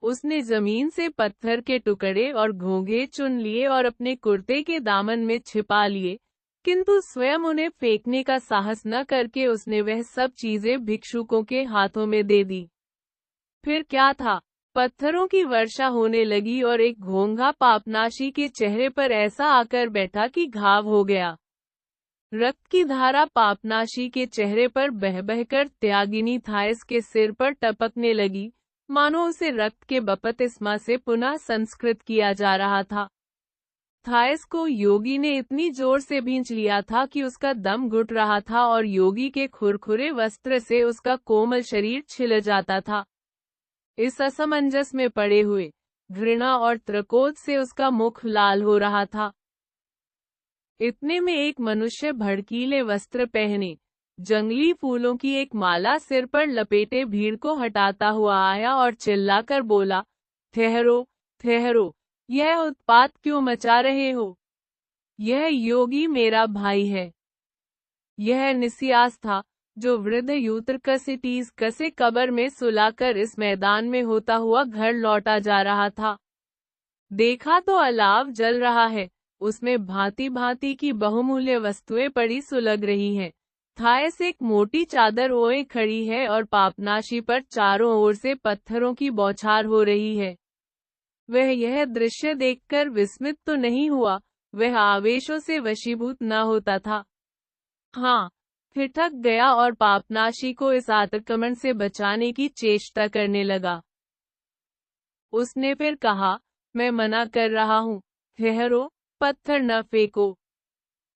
उसने जमीन से पत्थर के टुकड़े और घोंघे चुन लिए और अपने कुर्ते के दामन में छिपा लिए, किंतु स्वयं उन्हें फेंकने का साहस न करके उसने वह सब चीजें भिक्षुकों के हाथों में दे दी। फिर क्या था, पत्थरों की वर्षा होने लगी और एक घोंघा पापनाशी के चेहरे पर ऐसा आकर बैठा कि घाव हो गया। रक्त की धारा पापनाशी के चेहरे पर बह बहकर त्यागिनी थायस के सिर पर टपकने लगी, मानो उसे रक्त के बपतिस्मा से पुनः संस्कृत किया जा रहा था। थायस को योगी ने इतनी जोर से भींच लिया था कि उसका दम घुट रहा था और योगी के खुरखुरे वस्त्र से उसका कोमल शरीर छिल जाता था। इस असमंजस में पड़े हुए, घृणा और त्रकोध से उसका मुख लाल हो रहा था। इतने में एक मनुष्य भड़कीले वस्त्र पहने, जंगली फूलों की एक माला सिर पर लपेटे भीड़ को हटाता हुआ आया और चिल्लाकर बोला, ठहरो, ठहरो, यह उत्पात क्यों मचा रहे हो? यह योगी मेरा भाई है। यह निसियास था, जो वृद्ध यूत्रकसिटीज कसे कब्र में सुलाकर इस मैदान में होता हुआ घर लौटा जा रहा था। देखा तो अलाव जल रहा है, उसमें भांति भांति की बहुमूल्य वस्तुएं पड़ी सुलग रही हैं। थायस एक मोटी चादर ओए खड़ी है और पापनाशी पर चारों ओर से पत्थरों की बौछार हो रही है। वह यह दृश्य देखकर विस्मित तो नहीं हुआ, वह आवेशों से वशीभूत न होता था। हाँ, ठिठक गया और पापनाशी को इस आक्रमण से बचाने की चेष्टा करने लगा। उसने फिर कहा, मैं मना कर रहा हूँ, ठहरो, पत्थर न फेंको।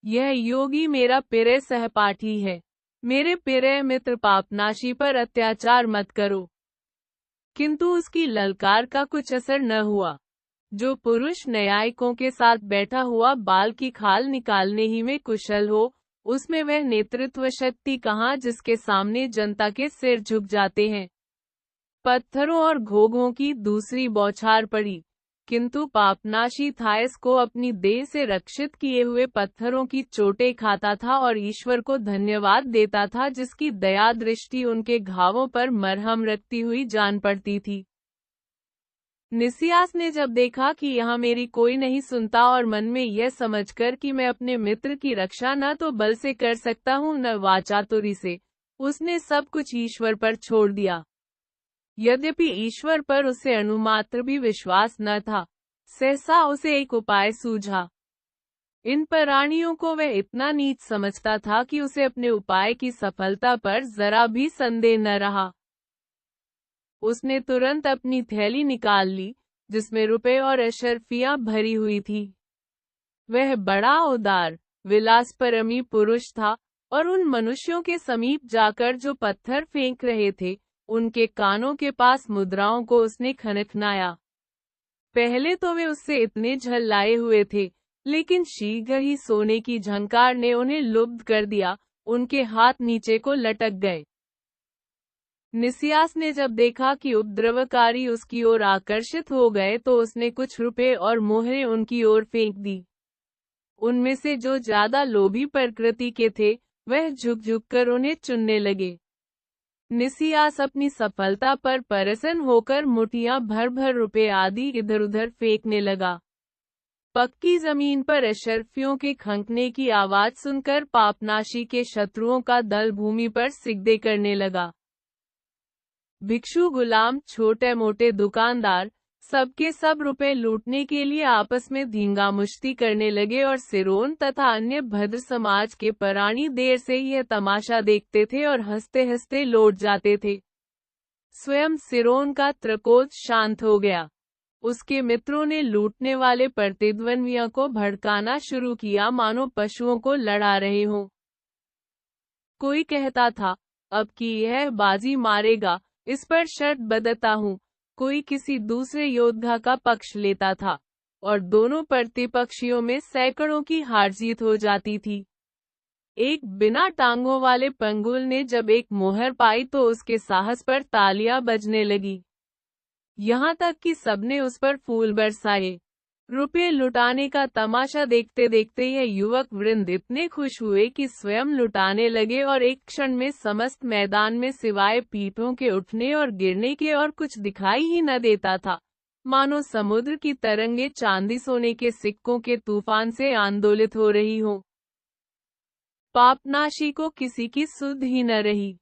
यह योगी मेरा प्रिय सहपाठी है। मेरे प्रिय मित्र पापनाशी पर अत्याचार मत करो। किंतु उसकी ललकार का कुछ असर न हुआ। जो पुरुष न्यायिकों के साथ बैठा हुआ बाल की खाल निकालने ही में कुशल हो, उसमें वह नेतृत्व शक्ति कहाँ जिसके सामने जनता के सिर झुक जाते हैं। पत्थरों और घोंघों की दूसरी बौछार पड़ी, किंतु पापनाशी थायस को अपनी देह से रक्षित किए हुए पत्थरों की चोटें खाता था और ईश्वर को धन्यवाद देता था जिसकी दया दृष्टि उनके घावों पर मरहम रखती हुई जान पड़ती थी। निसियास ने जब देखा कि यहाँ मेरी कोई नहीं सुनता और मन में यह समझकर कि मैं अपने मित्र की रक्षा न तो बल से कर सकता हूँ न वाचातुरी से, उसने सब कुछ ईश्वर पर छोड़ दिया। यद्यपि ईश्वर पर उसे अणुमात्र भी विश्वास न था, सहसा उसे एक उपाय सूझा। इन प्राणियों को वह इतना नीच समझता था कि उसे अपने उपाय की सफलता पर जरा भी संदेह न रहा। उसने तुरंत अपनी थैली निकाल ली, जिसमें रुपए और अशर्फियां भरी हुई थी। वह बड़ा उदार, विलासपरमी पुरुष था और उन मनुष्यों के समीप जाकर जो पत्थर फेंक रहे थे, उनके कानों के पास मुद्राओं को उसने खनखनाया। पहले तो वे उससे इतने झल्लाए हुए थे, लेकिन शीघ्र ही सोने की झंकार ने उन्हें लुब्ध कर दिया। उनके हाथ नीचे को लटक गए। निसियास ने जब देखा कि उपद्रवकारी उसकी ओर आकर्षित हो गए तो उसने कुछ रुपए और मोहरें उनकी ओर फेंक दी। उनमें से जो ज्यादा लोभी प्रकृति के थे, वह झुक झुक कर उन्हें चुनने लगे। निसियास अपनी सफलता पर प्रसन्न होकर मुठियां भर भर रुपए आदि इधर उधर फेंकने लगा। पक्की जमीन पर अशर्फियों के खंकने की आवाज सुनकर पापनाशी के शत्रुओं का दल भूमि पर सिजदे करने लगा। भिक्षु, गुलाम, छोटे मोटे दुकानदार सबके सब रुपए लूटने के लिए आपस में धींगामुश्ती करने लगे और सिरोन तथा अन्य भद्र समाज के प्राणी देर से यह तमाशा देखते थे और हंसते हंसते लौट जाते थे। स्वयं सिरोन का त्रकोध शांत हो गया। उसके मित्रों ने लूटने वाले प्रतिद्वंद्वियों को भड़काना शुरू किया, मानो पशुओं को लड़ा रहे हों। कोई कहता था, अब की यह बाजी मारेगा, इस पर शर्त बदता हूँ। कोई किसी दूसरे योद्धा का पक्ष लेता था और दोनों प्रतिपक्षियों में सैकड़ों की हार जीत हो जाती थी। एक बिना टांगों वाले पंगुल ने जब एक मोहर पाई तो उसके साहस पर तालियां बजने लगी। यहाँ तक कि सबने उस पर फूल बरसाए। रुपये लुटाने का तमाशा देखते देखते यह युवक वृंद इतने खुश हुए कि स्वयं लुटाने लगे और एक क्षण में समस्त मैदान में सिवाय पीठों के उठने और गिरने के और कुछ दिखाई ही न देता था, मानो समुद्र की तरंगे चांदी सोने के सिक्कों के तूफान से आंदोलित हो रही हो। पापनाशी को किसी की सुध ही न रही।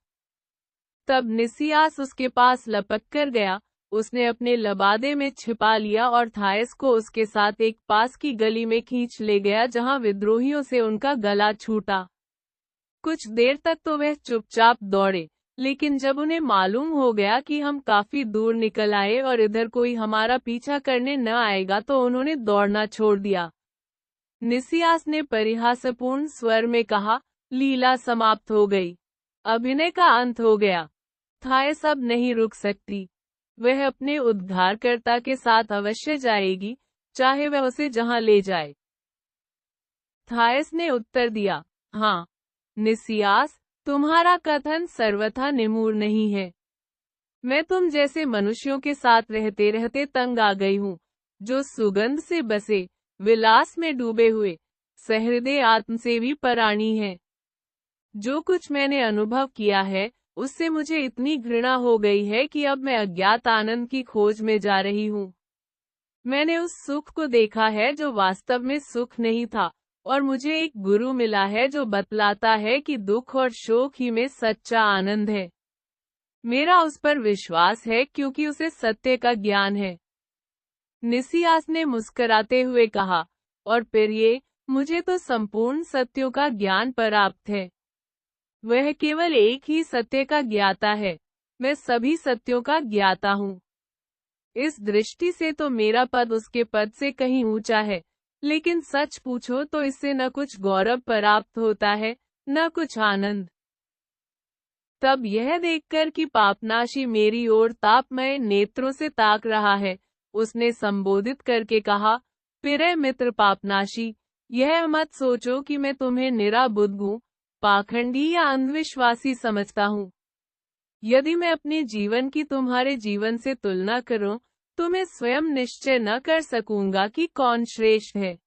तब निसियास उसके पास लपक कर गया। उसने अपने लबादे में छिपा लिया और थायस को उसके साथ एक पास की गली में खींच ले गया जहां विद्रोहियों से उनका गला छूटा। कुछ देर तक तो वह चुपचाप दौड़े, लेकिन जब उन्हें मालूम हो गया कि हम काफी दूर निकल आए और इधर कोई हमारा पीछा करने न आएगा तो उन्होंने दौड़ना छोड़ दिया। निसियास ने परिहासपूर्ण स्वर में कहा, लीला समाप्त हो गई, अभिनय का अंत हो गया। थायस अब नहीं रुक सकती। वह अपने उद्धारकर्ता के साथ अवश्य जाएगी, चाहे वह उसे जहां ले जाए। थायस ने उत्तर दिया, हाँ निसियास, तुम्हारा कथन सर्वथा निमूर नहीं है। मैं तुम जैसे मनुष्यों के साथ रहते रहते तंग आ गई हूँ, जो सुगंध से बसे, विलास में डूबे हुए, सहृदय आत्मसेवी प्राणी हैं। जो कुछ मैंने अनुभव किया है, उससे मुझे इतनी घृणा हो गई है कि अब मैं अज्ञात आनंद की खोज में जा रही हूँ। मैंने उस सुख को देखा है जो वास्तव में सुख नहीं था, और मुझे एक गुरु मिला है जो बतलाता है कि दुख और शोक ही में सच्चा आनंद है। मेरा उस पर विश्वास है क्योंकि उसे सत्य का ज्ञान है। निसियास ने मुस्कुराते हुए कहा, और फिर ये, मुझे तो संपूर्ण सत्यों का ज्ञान प्राप्त है। वह केवल एक ही सत्य का ज्ञाता है, मैं सभी सत्यों का ज्ञाता हूँ। इस दृष्टि से तो मेरा पद उसके पद से कहीं ऊंचा है, लेकिन सच पूछो तो इससे न कुछ गौरव प्राप्त होता है, न कुछ आनंद। तब यह देखकर कि पापनाशी मेरी ओर तापमय नेत्रों से ताक रहा है, उसने संबोधित करके कहा, प्रिय मित्र पापनाशी, यह मत सोचो कि मैं तुम्हें निरा बुद्धू, पाखंडी या अंधविश्वासी समझता हूँ। यदि मैं अपने जीवन की तुम्हारे जीवन से तुलना करूं, तो मैं स्वयं निश्चय न कर सकूंगा कि कौन श्रेष्ठ है।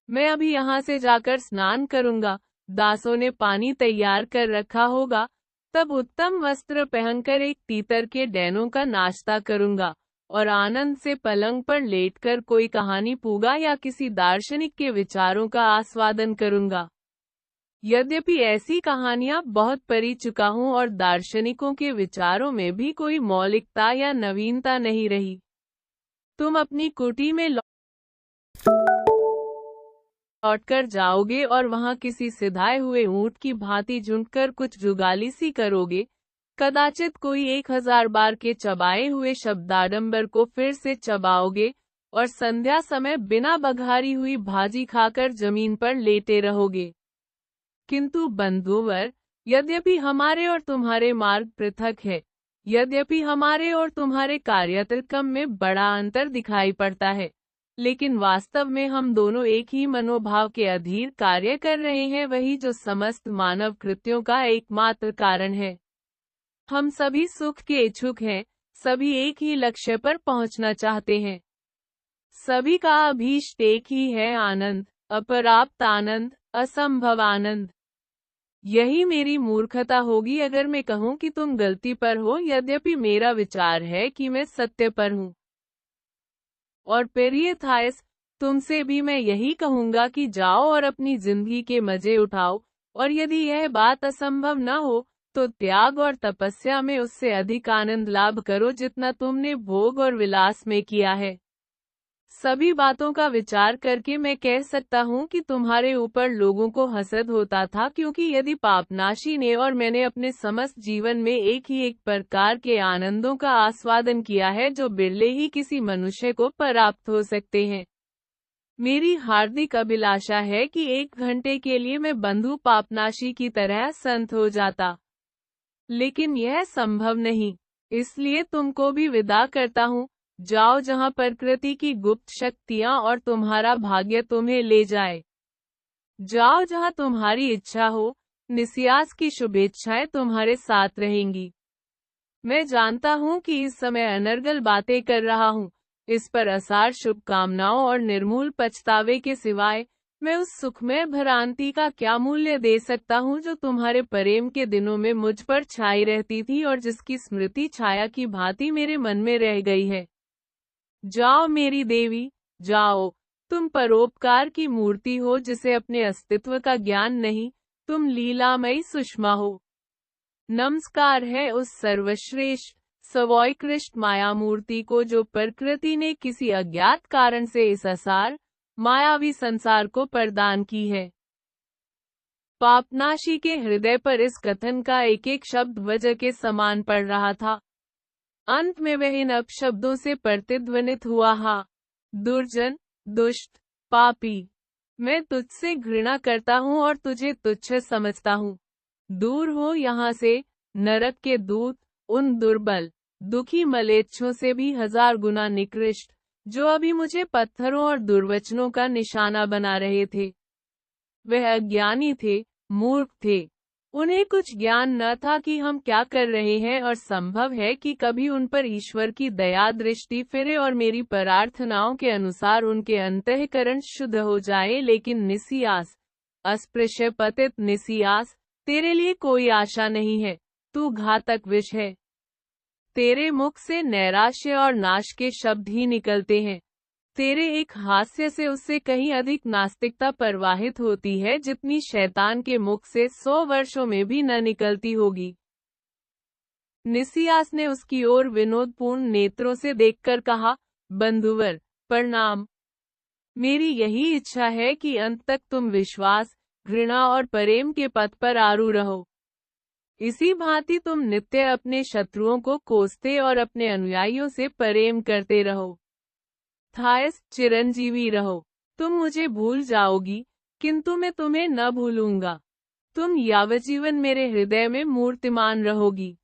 मैं अभी यहाँ से जाकर स्नान करूंगा, दासों ने पानी तैयार कर रखा होगा, तब उत्तम वस्त्र पहनकर एक तीतर के डैनों का नाश्ता करूंगा और आनंद से पलंग पर लेटकर कोई कहानी पूगा या किसी दार्शनिक के विचारों का आस्वादन करूंगा। यद्यपि ऐसी कहानियां बहुत पढ़ चुका हूं और दार्शनिकों के विचारों में भी कोई मौलिकता या नवीनता नहीं रही। तुम अपनी कुटी में लौटकर जाओगे और वहां किसी सिधाए हुए ऊंट की भांति झुंडकर कुछ जुगाली सी करोगे। कदाचित कोई 1000 बार के चबाए हुए शब्दाडंबर को फिर से चबाओगे और संध्या समय बिना बघारी हुई भाजी खाकर जमीन पर लेटे रहोगे। किंतु बंधुवर, यद्यपि हमारे और तुम्हारे मार्ग पृथक है, यद्यपि हमारे और तुम्हारे कार्यक्रम में बड़ा अंतर दिखाई पड़ता है, लेकिन वास्तव में हम दोनों एक ही मनोभाव के अधीन कार्य कर रहे हैं, वही जो समस्त मानव कृत्यों का एकमात्र कारण है। हम सभी सुख के इच्छुक हैं, सभी एक ही लक्ष्य पर पहुंचना चाहते हैं। सभी का अभीष्ट एक ही है, आनंद, अपर्याप्त आनंद, असंभव आनंद। यही मेरी मूर्खता होगी अगर मैं कहूं कि तुम गलती पर हो, यद्यपि मेरा विचार है कि मैं सत्य पर हूं। और प्रिय थायस, तुमसे भी मैं यही कहूंगा कि जाओ और अपनी जिंदगी के मजे उठाओ, और यदि यह बात असंभव न हो तो त्याग और तपस्या में उससे अधिक आनंद लाभ करो जितना तुमने भोग और विलास में किया है। सभी बातों का विचार करके मैं कह सकता हूँ कि तुम्हारे ऊपर लोगों को हसद होता था, क्योंकि यदि पापनाशी ने और मैंने अपने समस्त जीवन में एक ही एक प्रकार के आनंदों का आस्वादन किया है जो बिरले ही किसी मनुष्य को प्राप्त हो सकते हैं। मेरी हार्दिक अभिलाषा है कि 1 घंटे के लिए मैं बंधु पापनाशी की तरह संत हो जाता, लेकिन यह संभव नहीं। इसलिए तुमको भी विदा करता हूँ। जाओ जहाँ प्रकृति की गुप्त शक्तियाँ और तुम्हारा भाग्य तुम्हें ले जाए। जाओ जहाँ तुम्हारी इच्छा हो। निसियास की शुभेच्छाएं तुम्हारे साथ रहेंगी। मैं जानता हूँ कि इस समय अनर्गल बातें कर रहा हूँ, इस पर असार शुभकामनाओं और निर्मूल पछतावे के सिवाय मैं उस सुखमय भ्रांति का क्या मूल्य दे सकता हूँ जो तुम्हारे प्रेम के दिनों में मुझ पर छाई रहती थी और जिसकी स्मृति छाया की भांति मेरे मन में रह गई है। जाओ मेरी देवी, जाओ। तुम परोपकार की मूर्ति हो जिसे अपने अस्तित्व का ज्ञान नहीं, तुम लीलामयी सुषमा हो। नमस्कार है उस सर्वश्रेष्ठ सवोत्कृष्ट माया मूर्ति को जो प्रकृति ने किसी अज्ञात कारण से इस असार मायावी संसार को प्रदान की है। पापनाशी के हृदय पर इस कथन का एक एक शब्द वज्र के समान पड़ रहा था। अंत में वह इन अपशब्दों से प्रतिध्वनित हुआ, हा, दुर्जन, दुष्ट, पापी, मैं तुझसे घृणा करता हूँ और तुझे तुच्छ समझता हूँ। दूर हो यहाँ से, नरक के दूत, उन दुर्बल, दुखी मलेच्छों से भी 1000 गुना निकृष्ट, जो अभी मुझे पत्थरों और दुर्वचनों का निशाना बना रहे थे। वह अज्ञानी थे, मूर्ख थे। उन्हें कुछ ज्ञान न था कि हम क्या कर रहे हैं और संभव है कि कभी उन पर ईश्वर की दया दृष्टि फिरे और मेरी प्रार्थनाओं के अनुसार उनके अंतःकरण शुद्ध हो जाए। लेकिन निसियास, अस्पृश्य पतित निसियास, तेरे लिए कोई आशा नहीं है। तू घातक विष है। तेरे मुख से नैराश्य और नाश के शब्द ही निकलते हैं। तेरे एक हास्य से उससे कहीं अधिक नास्तिकता प्रवाहित होती है जितनी शैतान के मुख से 100 वर्षों में भी न निकलती होगी। निसियास ने उसकी ओर विनोदपूर्ण नेत्रों से देखकर कहा, बंधुवर, प्रणाम। मेरी यही इच्छा है कि अंत तक तुम विश्वास, घृणा और प्रेम के पथ पर आरूढ़ रहो। इसी भांति तुम नित्य अपने शत्रुओं को कोसते और अपने अनुयायियों से प्रेम करते रहो। थायस, चिरंजीवी रहो। तुम मुझे भूल जाओगी, किंतु मैं तुम्हें न भूलूंगा। तुम यावज्जीवन मेरे हृदय में मूर्तिमान रहोगी।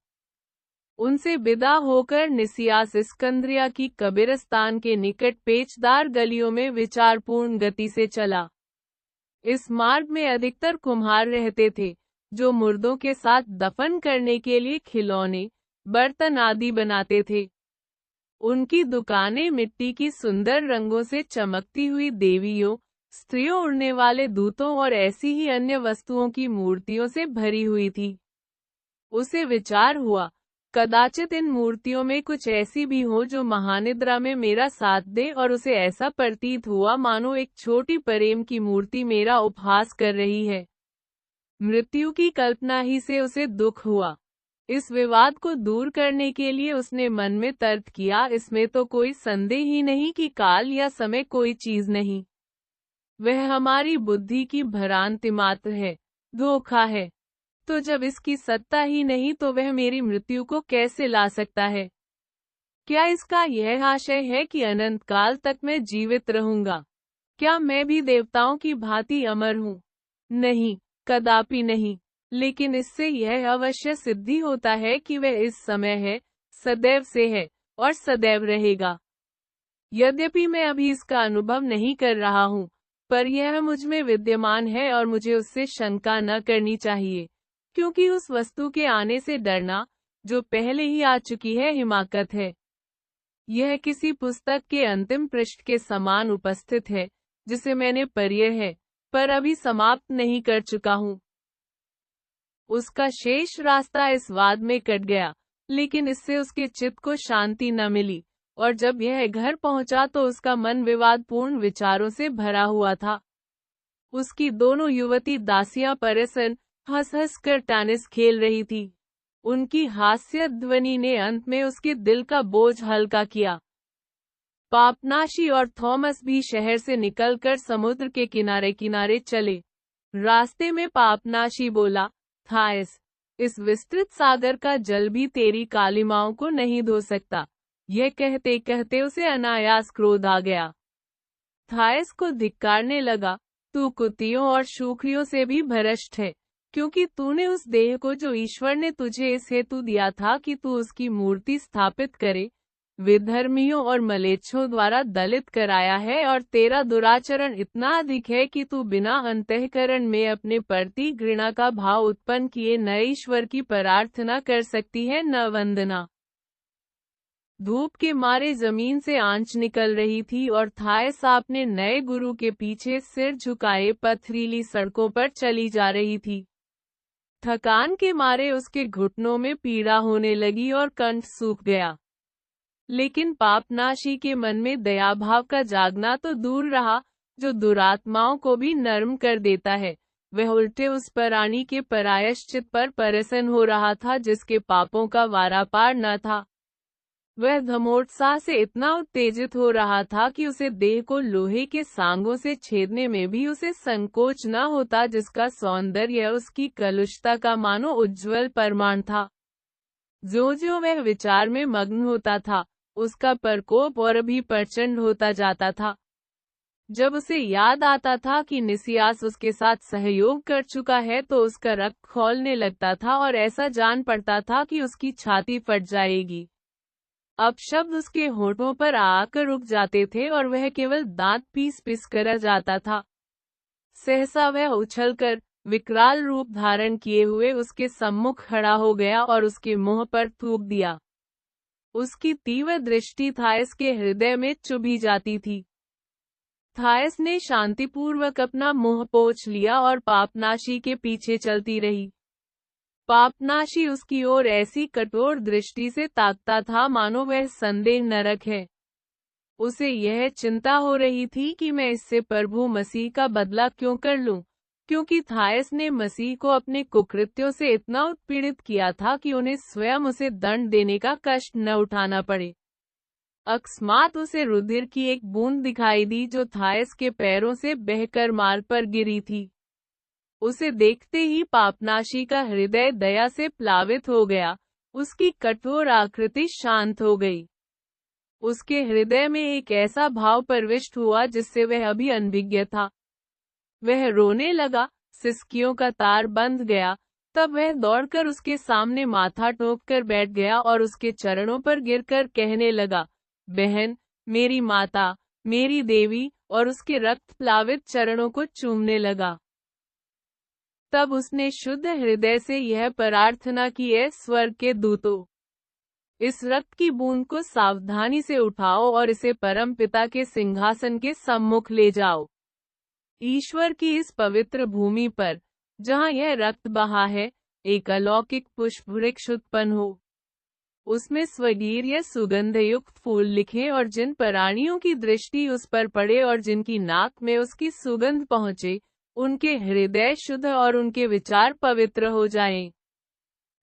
उनसे विदा होकर निसियास इस्कंद्रिया की कब्रिस्तान के निकट पेचदार गलियों में विचारपूर्ण गति से चला। इस मार्ग में अधिकतर कुम्हार रहते थे, जो मुर्दों के साथ दफन करने के लिए खिलौने, बर्तन आदि बनाते थे। उनकी दुकानें मिट्टी की सुंदर रंगों से चमकती हुई देवियों, स्त्रियों, उड़ने वाले दूतों और ऐसी ही अन्य वस्तुओं की मूर्तियों से भरी हुई थी। उसे विचार हुआ, कदाचित इन मूर्तियों में कुछ ऐसी भी हो जो महानिद्रा में मेरा साथ दे, और उसे ऐसा प्रतीत हुआ मानो एक छोटी प्रेम की मूर्ति मेरा उपहास कर रही है। मृत्यु की कल्पना ही से उसे दुख हुआ। इस विवाद को दूर करने के लिए उसने मन में तर्क किया, इसमें तो कोई संदेह ही नहीं कि काल या समय कोई चीज नहीं, वह हमारी बुद्धि की भ्रांति मात्र है, धोखा है। तो जब इसकी सत्ता ही नहीं तो वह मेरी मृत्यु को कैसे ला सकता है? क्या इसका यह आशय है कि अनंत काल तक मैं जीवित रहूंगा? क्या मैं भी देवताओं की भांति अमर हूँ? नहीं, कदापि नहीं। लेकिन इससे यह अवश्य सिद्धि होता है कि वह इस समय है, सदैव से है और सदैव रहेगा। यद्यपि मैं अभी इसका अनुभव नहीं कर रहा हूँ, पर यह मुझ में विद्यमान है और मुझे उससे शंका न करनी चाहिए, क्योंकि उस वस्तु के आने से डरना, जो पहले ही आ चुकी है, हिमाकत है। यह किसी पुस्तक के अंतिम पृष्ठ के समान उपस्थित है, जिसे मैंने पढ़ी है, पर अभी समाप्त नहीं कर चुका हूँ। उसका शेष रास्ता इस वाद में कट गया, लेकिन इससे उसके चित्त को शांति न मिली, और जब यह घर पहुंचा तो उसका मन विवादपूर्ण विचारों से भरा हुआ था। उसकी दोनों युवती दासियां परेशान हंस हंस कर टेनिस खेल रही थी। उनकी हास्य ध्वनि ने अंत में उसके दिल का बोझ हल्का किया। पापनाशी और थॉमस भी शहर से निकलकर समुद्र के किनारे किनारे चले। रास्ते में पापनाशी बोला, थायस, इस विस्तृत सागर का जल भी तेरी कालिमाओं को नहीं धो सकता। यह कहते कहते उसे अनायास क्रोध आ गया। थायस को धिक्कारने लगा, तू कुत्तियों और शूकरियों से भी भ्रष्ट है, क्योंकि तूने उस देह को जो ईश्वर ने तुझे इस हेतु दिया था कि तू उसकी मूर्ति स्थापित करे, विधर्मियों और मलेच्छों द्वारा दलित कराया है, और तेरा दुराचरण इतना अधिक है कि तू बिना अंतःकरण में अपने प्रति घृणा का भाव उत्पन्न किए न ईश्वर की प्रार्थना कर सकती है न वंदना। धूप के मारे जमीन से आंच निकल रही थी और थायस अपने नए गुरु के पीछे सिर झुकाए पथरीली सड़कों पर चली जा रही थी। थकान के मारे उसके घुटनों में पीड़ा होने लगी और कंठ सूख गया। लेकिन पापनाशी के मन में दयाभाव का जागना तो दूर रहा, जो दुरात्माओं को भी नर्म कर देता है। वह उल्टे उस प्राणी के प्रायश्चित पर प्रसन्न हो रहा था जिसके पापों का वारापार न था। वह धर्मोत्साह से इतना उत्तेजित हो रहा था कि उसे देह को लोहे के सांगों से छेदने में भी उसे संकोच न होता, जिसका सौंदर्य उसकी कलुषता का मानो उज्जवल प्रमाण था। जो जो वह विचार में मग्न होता था, उसका प्रकोप और भी प्रचंड होता जाता था। जब उसे याद आता था कि निसियास उसके साथ सहयोग कर चुका है तो उसका रक्त खौलने लगता था और ऐसा जान पड़ता था कि उसकी छाती फट जाएगी। अब शब्द उसके होठों पर आकर रुक जाते थे और वह केवल दांत पीस पीस कर जाता था। सहसा वह उछलकर विकराल रूप धारण किए हुए उसके सम्मुख खड़ा हो गया और उसके मुंह पर थूक दिया। उसकी तीव्र दृष्टि थायस के हृदय में चुभी जाती थी। थायस ने शांतिपूर्वक अपना मुंह पोंछ लिया और पापनाशी के पीछे चलती रही। पापनाशी उसकी ओर ऐसी कठोर दृष्टि से ताकता था मानो वह संदेह नरक है। उसे यह चिंता हो रही थी कि मैं इससे प्रभु मसीह का बदला क्यों कर लूं, क्योंकि थायस ने मसीह को अपने कुकृत्यों से इतना उत्पीड़ित किया था कि उन्हें स्वयं उसे दंड देने का कष्ट न उठाना पड़े। अकस्मात उसे रुधिर की एक बूंद दिखाई दी जो थायस के पैरों से बहकर मार्ग पर गिरी थी। उसे देखते ही पापनाशी का हृदय दया से प्लावित हो गया, उसकी कठोर आकृति शांत हो गई। उसके हृदय में एक ऐसा भाव प्रविष्ट हुआ जिससे वह अभी अनभिज्ञ था। वह रोने लगा, सिसकियों का तार बंध गया। तब वह दौड़कर उसके सामने माथा ठोककर बैठ गया और उसके चरणों पर गिरकर कहने लगा, बहन, मेरी माता, मेरी देवी, और उसके रक्त प्लावित चरणों को चूमने लगा। तब उसने शुद्ध हृदय से यह प्रार्थना की, है स्वर्ग के दूतों, इस रक्त की बूंद को सावधानी से उठाओ और इसे परम पिता के सिंहासन के सम्मुख ले जाओ। ईश्वर की इस पवित्र भूमि पर, जहां यह रक्त बहा है, एक अलौकिक पुष्प वृक्ष उत्पन्न हो। उसमें स्वगीर्य सुगंधयुक्त फूल लिखे और जिन प्राणियों की दृष्टि उस पर पड़े और जिनकी नाक में उसकी सुगंध पहुंचे, उनके हृदय शुद्ध और उनके विचार पवित्र हो जाएं।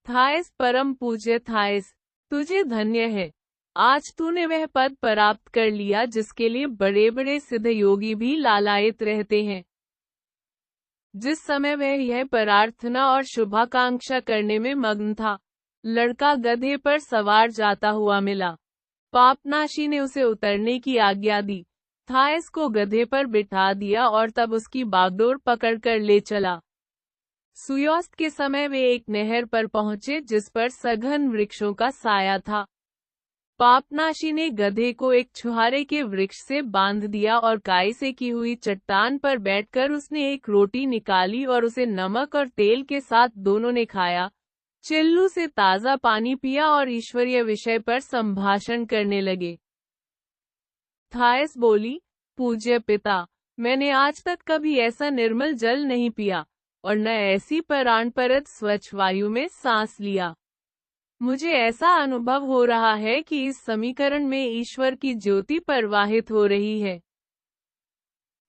थायस, परम पूज्य थायस, तुझे धन्य है। आज तूने वह पद प्राप्त कर लिया जिसके लिए बड़े बड़े सिद्ध योगी भी लालायित रहते हैं। जिस समय वह यह प्रार्थना और शुभाकांक्षा करने में मग्न था, लड़का गधे पर सवार जाता हुआ मिला। पापनाशी ने उसे उतरने की आज्ञा दी, थायस को गधे पर बिठा दिया और तब उसकी बागडोर पकड़कर ले चला। सूर्यास्त के समय वे एक नहर पर पहुंचे जिस पर सघन वृक्षों का साया था। पापनाशी ने गधे को एक छुहारे के वृक्ष से बांध दिया और काई से की हुई चट्टान पर बैठकर उसने एक रोटी निकाली और उसे नमक और तेल के साथ दोनों ने खाया, चिल्लू से ताज़ा पानी पिया और ईश्वरीय विषय पर संभाषण करने लगे। थायस बोली, पूज्य पिता, मैंने आज तक कभी ऐसा निर्मल जल नहीं पिया और न ऐसी प्राणप्रद स्वच्छ वायु में सांस लिया। मुझे ऐसा अनुभव हो रहा है कि इस समीकरण में ईश्वर की ज्योति प्रवाहित हो रही है।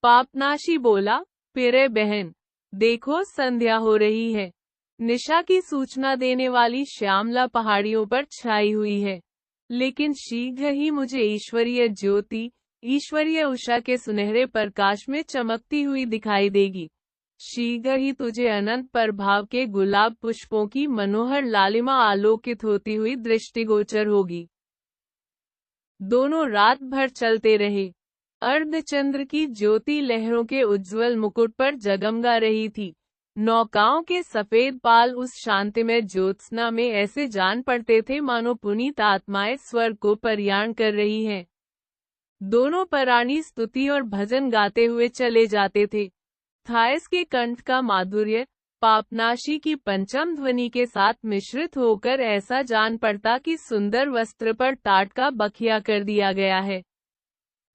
पापनाशी बोला, प्रिय बहन, देखो संध्या हो रही है। निशा की सूचना देने वाली श्यामला पहाड़ियों पर छाई हुई है, लेकिन शीघ्र ही मुझे ईश्वरीय ज्योति, ईश्वरीय उषा के सुनहरे प्रकाश में चमकती हुई दिखाई देगी। शीघ्र ही तुझे अनंत प्रभाव के गुलाब पुष्पों की मनोहर लालिमा आलोकित होती हुई दृष्टिगोचर होगी। दोनों रात भर चलते रहे। अर्धचंद्र की ज्योति लहरों के उज्जवल मुकुट पर जगमगा रही थी। नौकाओं के सफेद पाल उस शांतिमय ज्योत्सना में ऐसे जान पड़ते थे मानो पुनीत आत्माएं स्वर्ग को प्रयाण कर रही हैं। दोनों प्राणी स्तुति और भजन गाते हुए चले जाते थे। थायस के कंठ का माधुर्य पापनाशी की पंचम ध्वनि के साथ मिश्रित होकर ऐसा जान पड़ता कि सुंदर वस्त्र पर टाट का बखिया कर दिया गया है।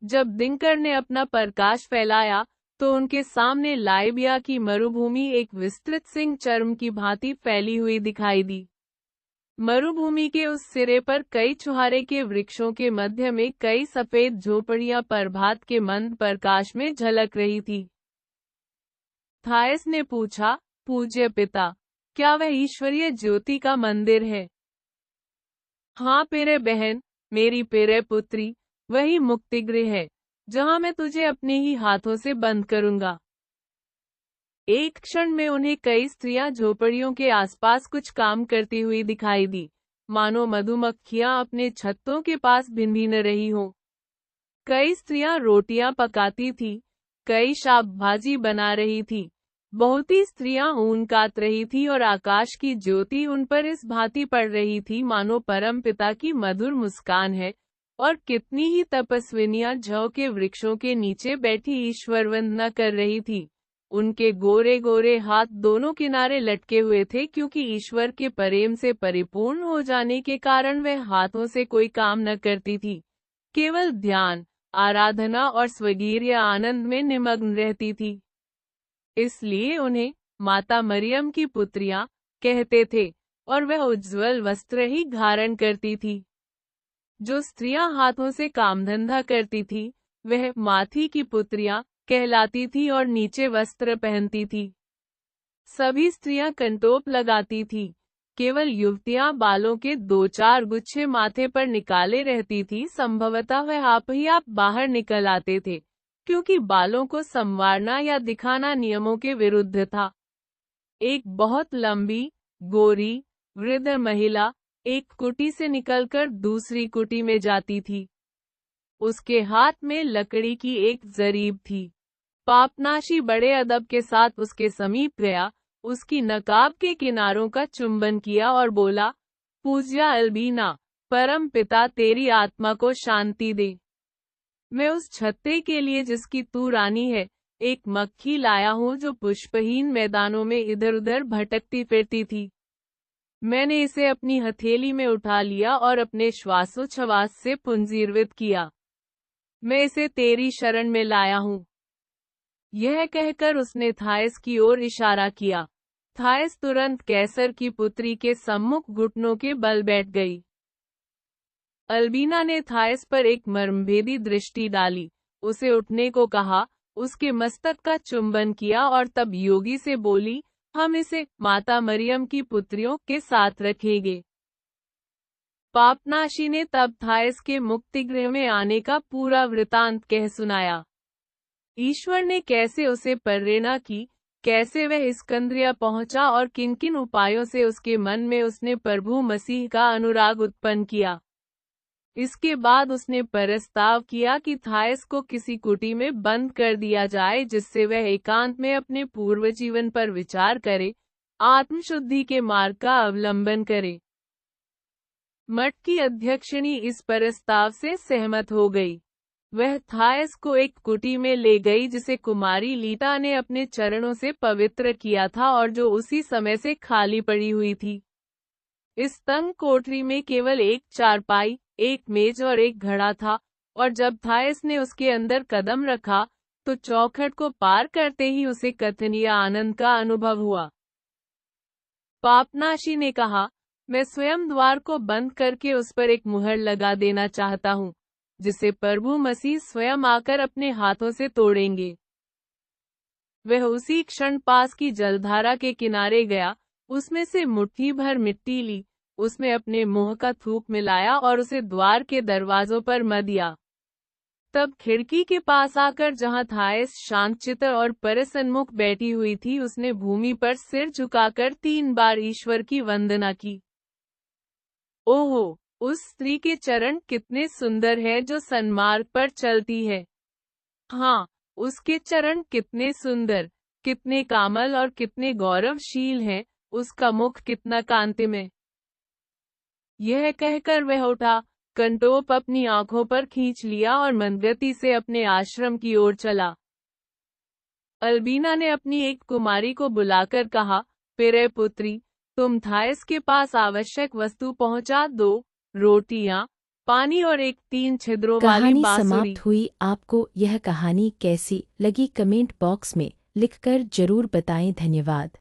जब दिनकर ने अपना प्रकाश फैलाया तो उनके सामने लाइबिया की मरुभूमि एक विस्तृत सिंह चर्म की भांति फैली हुई दिखाई दी। मरुभूमि के उस सिरे पर कई छुहारे के वृक्षों के मध्य में कई सफेद झोपड़ियां प्रभात के मंद प्रकाश में झलक रही थी। थायस ने पूछा, पूज्य पिता, क्या वह ईश्वरीय ज्योति का मंदिर है? हाँ प्रिय बहन, मेरी प्रिय पुत्री, वही मुक्तिगृह है, जहाँ मैं तुझे अपने ही हाथों से बंद करूंगा। एक क्षण में उन्हें कई स्त्रियां झोपड़ियों के आसपास कुछ काम करती हुई दिखाई दी, मानो मधुमक्खियां अपने छत्तों के पास भिन रही हों। कई स्त्रियां रोटियां पकाती थी, कई शाक भाजी बना रही थी, बहुत ही स्त्रियां ऊन काट रही थी और आकाश की ज्योति उन पर इस भांति पड़ रही थी मानो परम पिता की मधुर मुस्कान है। और कितनी ही तपस्विनियां जौ के वृक्षों के नीचे बैठी ईश्वर वंदना कर रही थी। उनके गोरे गोरे हाथ दोनों किनारे लटके हुए थे, क्योंकि ईश्वर के प्रेम से परिपूर्ण हो जाने के कारण वह हाथों से कोई काम न करती थी, केवल ध्यान, आराधना और स्वगीर्य आनंद में निमग्न रहती थी। इसलिए उन्हें माता मरियम की पुत्रियां कहते थे और वह उज्जवल वस्त्र ही धारण करती थी। जो स्त्रियां हाथों से काम धंधा करती थी वह माथी की पुत्रियां कहलाती थी और नीचे वस्त्र पहनती थी। सभी स्त्रियां कंटोप लगाती थी, केवल युवतियां बालों के 2-4 गुच्छे माथे पर निकाले रहती थी। संभवतः वह आप ही आप बाहर निकल आते थे, क्योंकि बालों को संवारना या दिखाना नियमों के विरुद्ध था। एक बहुत लंबी, गोरी, वृद्ध महिला एक कुटी से निकलकर दूसरी कुटी में जाती थी। उसके हाथ में लकड़ी की एक जरीब थी। पापनाशी बड़े अदब के साथ उसके समीप गया, उसकी नकाब के किनारों का चुंबन किया और बोला, पूज्या अल्बीना, परम पिता तेरी आत्मा को शांति दे। मैं उस छत्ते के लिए जिसकी तू रानी है, एक मक्खी लाया हूँ जो पुष्पहीन मैदानों में इधर उधर भटकती फिरती थी। मैंने इसे अपनी हथेली में उठा लिया और अपने श्वासोच्छ्वास से पुंजीर्वित किया। मैं इसे तेरी शरण में लाया हूँ। यह कहकर उसने थायस की ओर इशारा किया। थायस तुरंत कैसर की पुत्री के सम्मुख घुटनों के बल बैठ गई। अल्बीना ने थायस पर एक मर्मभेदी दृष्टि डाली, उसे उठने को कहा, उसके मस्तक का चुंबन किया और तब योगी से बोली, हम इसे माता मरियम की पुत्रियों के साथ रखेंगे। पापनाशी ने तब थायस के मुक्तिगृह में आने का पूरा वृतांत कह सुनाया। ईश्वर ने कैसे उसे प्रेरणा की, कैसे वह इस्कंद्रिया पहुंचा और किन किन उपायों से उसके मन में उसने प्रभु मसीह का अनुराग उत्पन्न किया। इसके बाद उसने प्रस्ताव किया कि थायस को किसी कुटी में बंद कर दिया जाए, जिससे वह एकांत में अपने पूर्व जीवन पर विचार करे, आत्मशुद्धि के मार्ग का अवलंबन करे। मठ की अध्यक्षिणी इस प्रस्ताव से सहमत हो गई। वह थायस को एक कुटी में ले गई जिसे कुमारी लीटा ने अपने चरणों से पवित्र किया था और जो उसी समय से खाली पड़ी हुई थी। इस तंग कोठरी में केवल एक चारपाई, एक मेज और एक घड़ा था, और जब थायस ने उसके अंदर कदम रखा, तो चौखट को पार करते ही उसे कथनीय आनंद का अनुभव हुआ। पापनाशी ने कहा, मैं स्वयं द्वार को बंद करके उस पर एक मुहर लगा देना चाहता हूँ, जिसे प्रभु मसीह स्वयं आकर अपने हाथों से तोड़ेंगे। वह उसी क्षण पास की जलधारा के किनारे गया, उसमें से मुट्ठी भर मिट्टी ली, उसमें अपने मुंह का थूक मिलाया और उसे द्वार के दरवाजों पर मद दिया। तब खिड़की के पास आकर जहां थायस शांतचित्त और परसन्मुख बैठी हुई थी, उसने भूमि पर सिर झुकाकर 3 बार ईश्वर की वंदना की। ओहो, उस स्त्री के चरण कितने सुंदर है जो सन्मार्ग पर चलती है। हाँ, उसके चरण कितने सुंदर, कितने कामल और कितने गौरवशील हैं, उसका मुख कितना कांतिमय। यह कहकर वह उठा, कंटोप अपनी आंखों पर खींच लिया और मंदगति से अपने आश्रम की ओर चला। अल्बीना ने अपनी एक कुमारी को बुलाकर कहा, पेरे पुत्री, तुम थायस के पास आवश्यक वस्तु पहुंचा दो, रोटियां, पानी और एक 3 छिद्रों वाली कहानी बांसुरी। समाप्त हुई। आपको यह कहानी कैसी लगी कमेंट बॉक्स में लिखकर जरूर बताएं। धन्यवाद।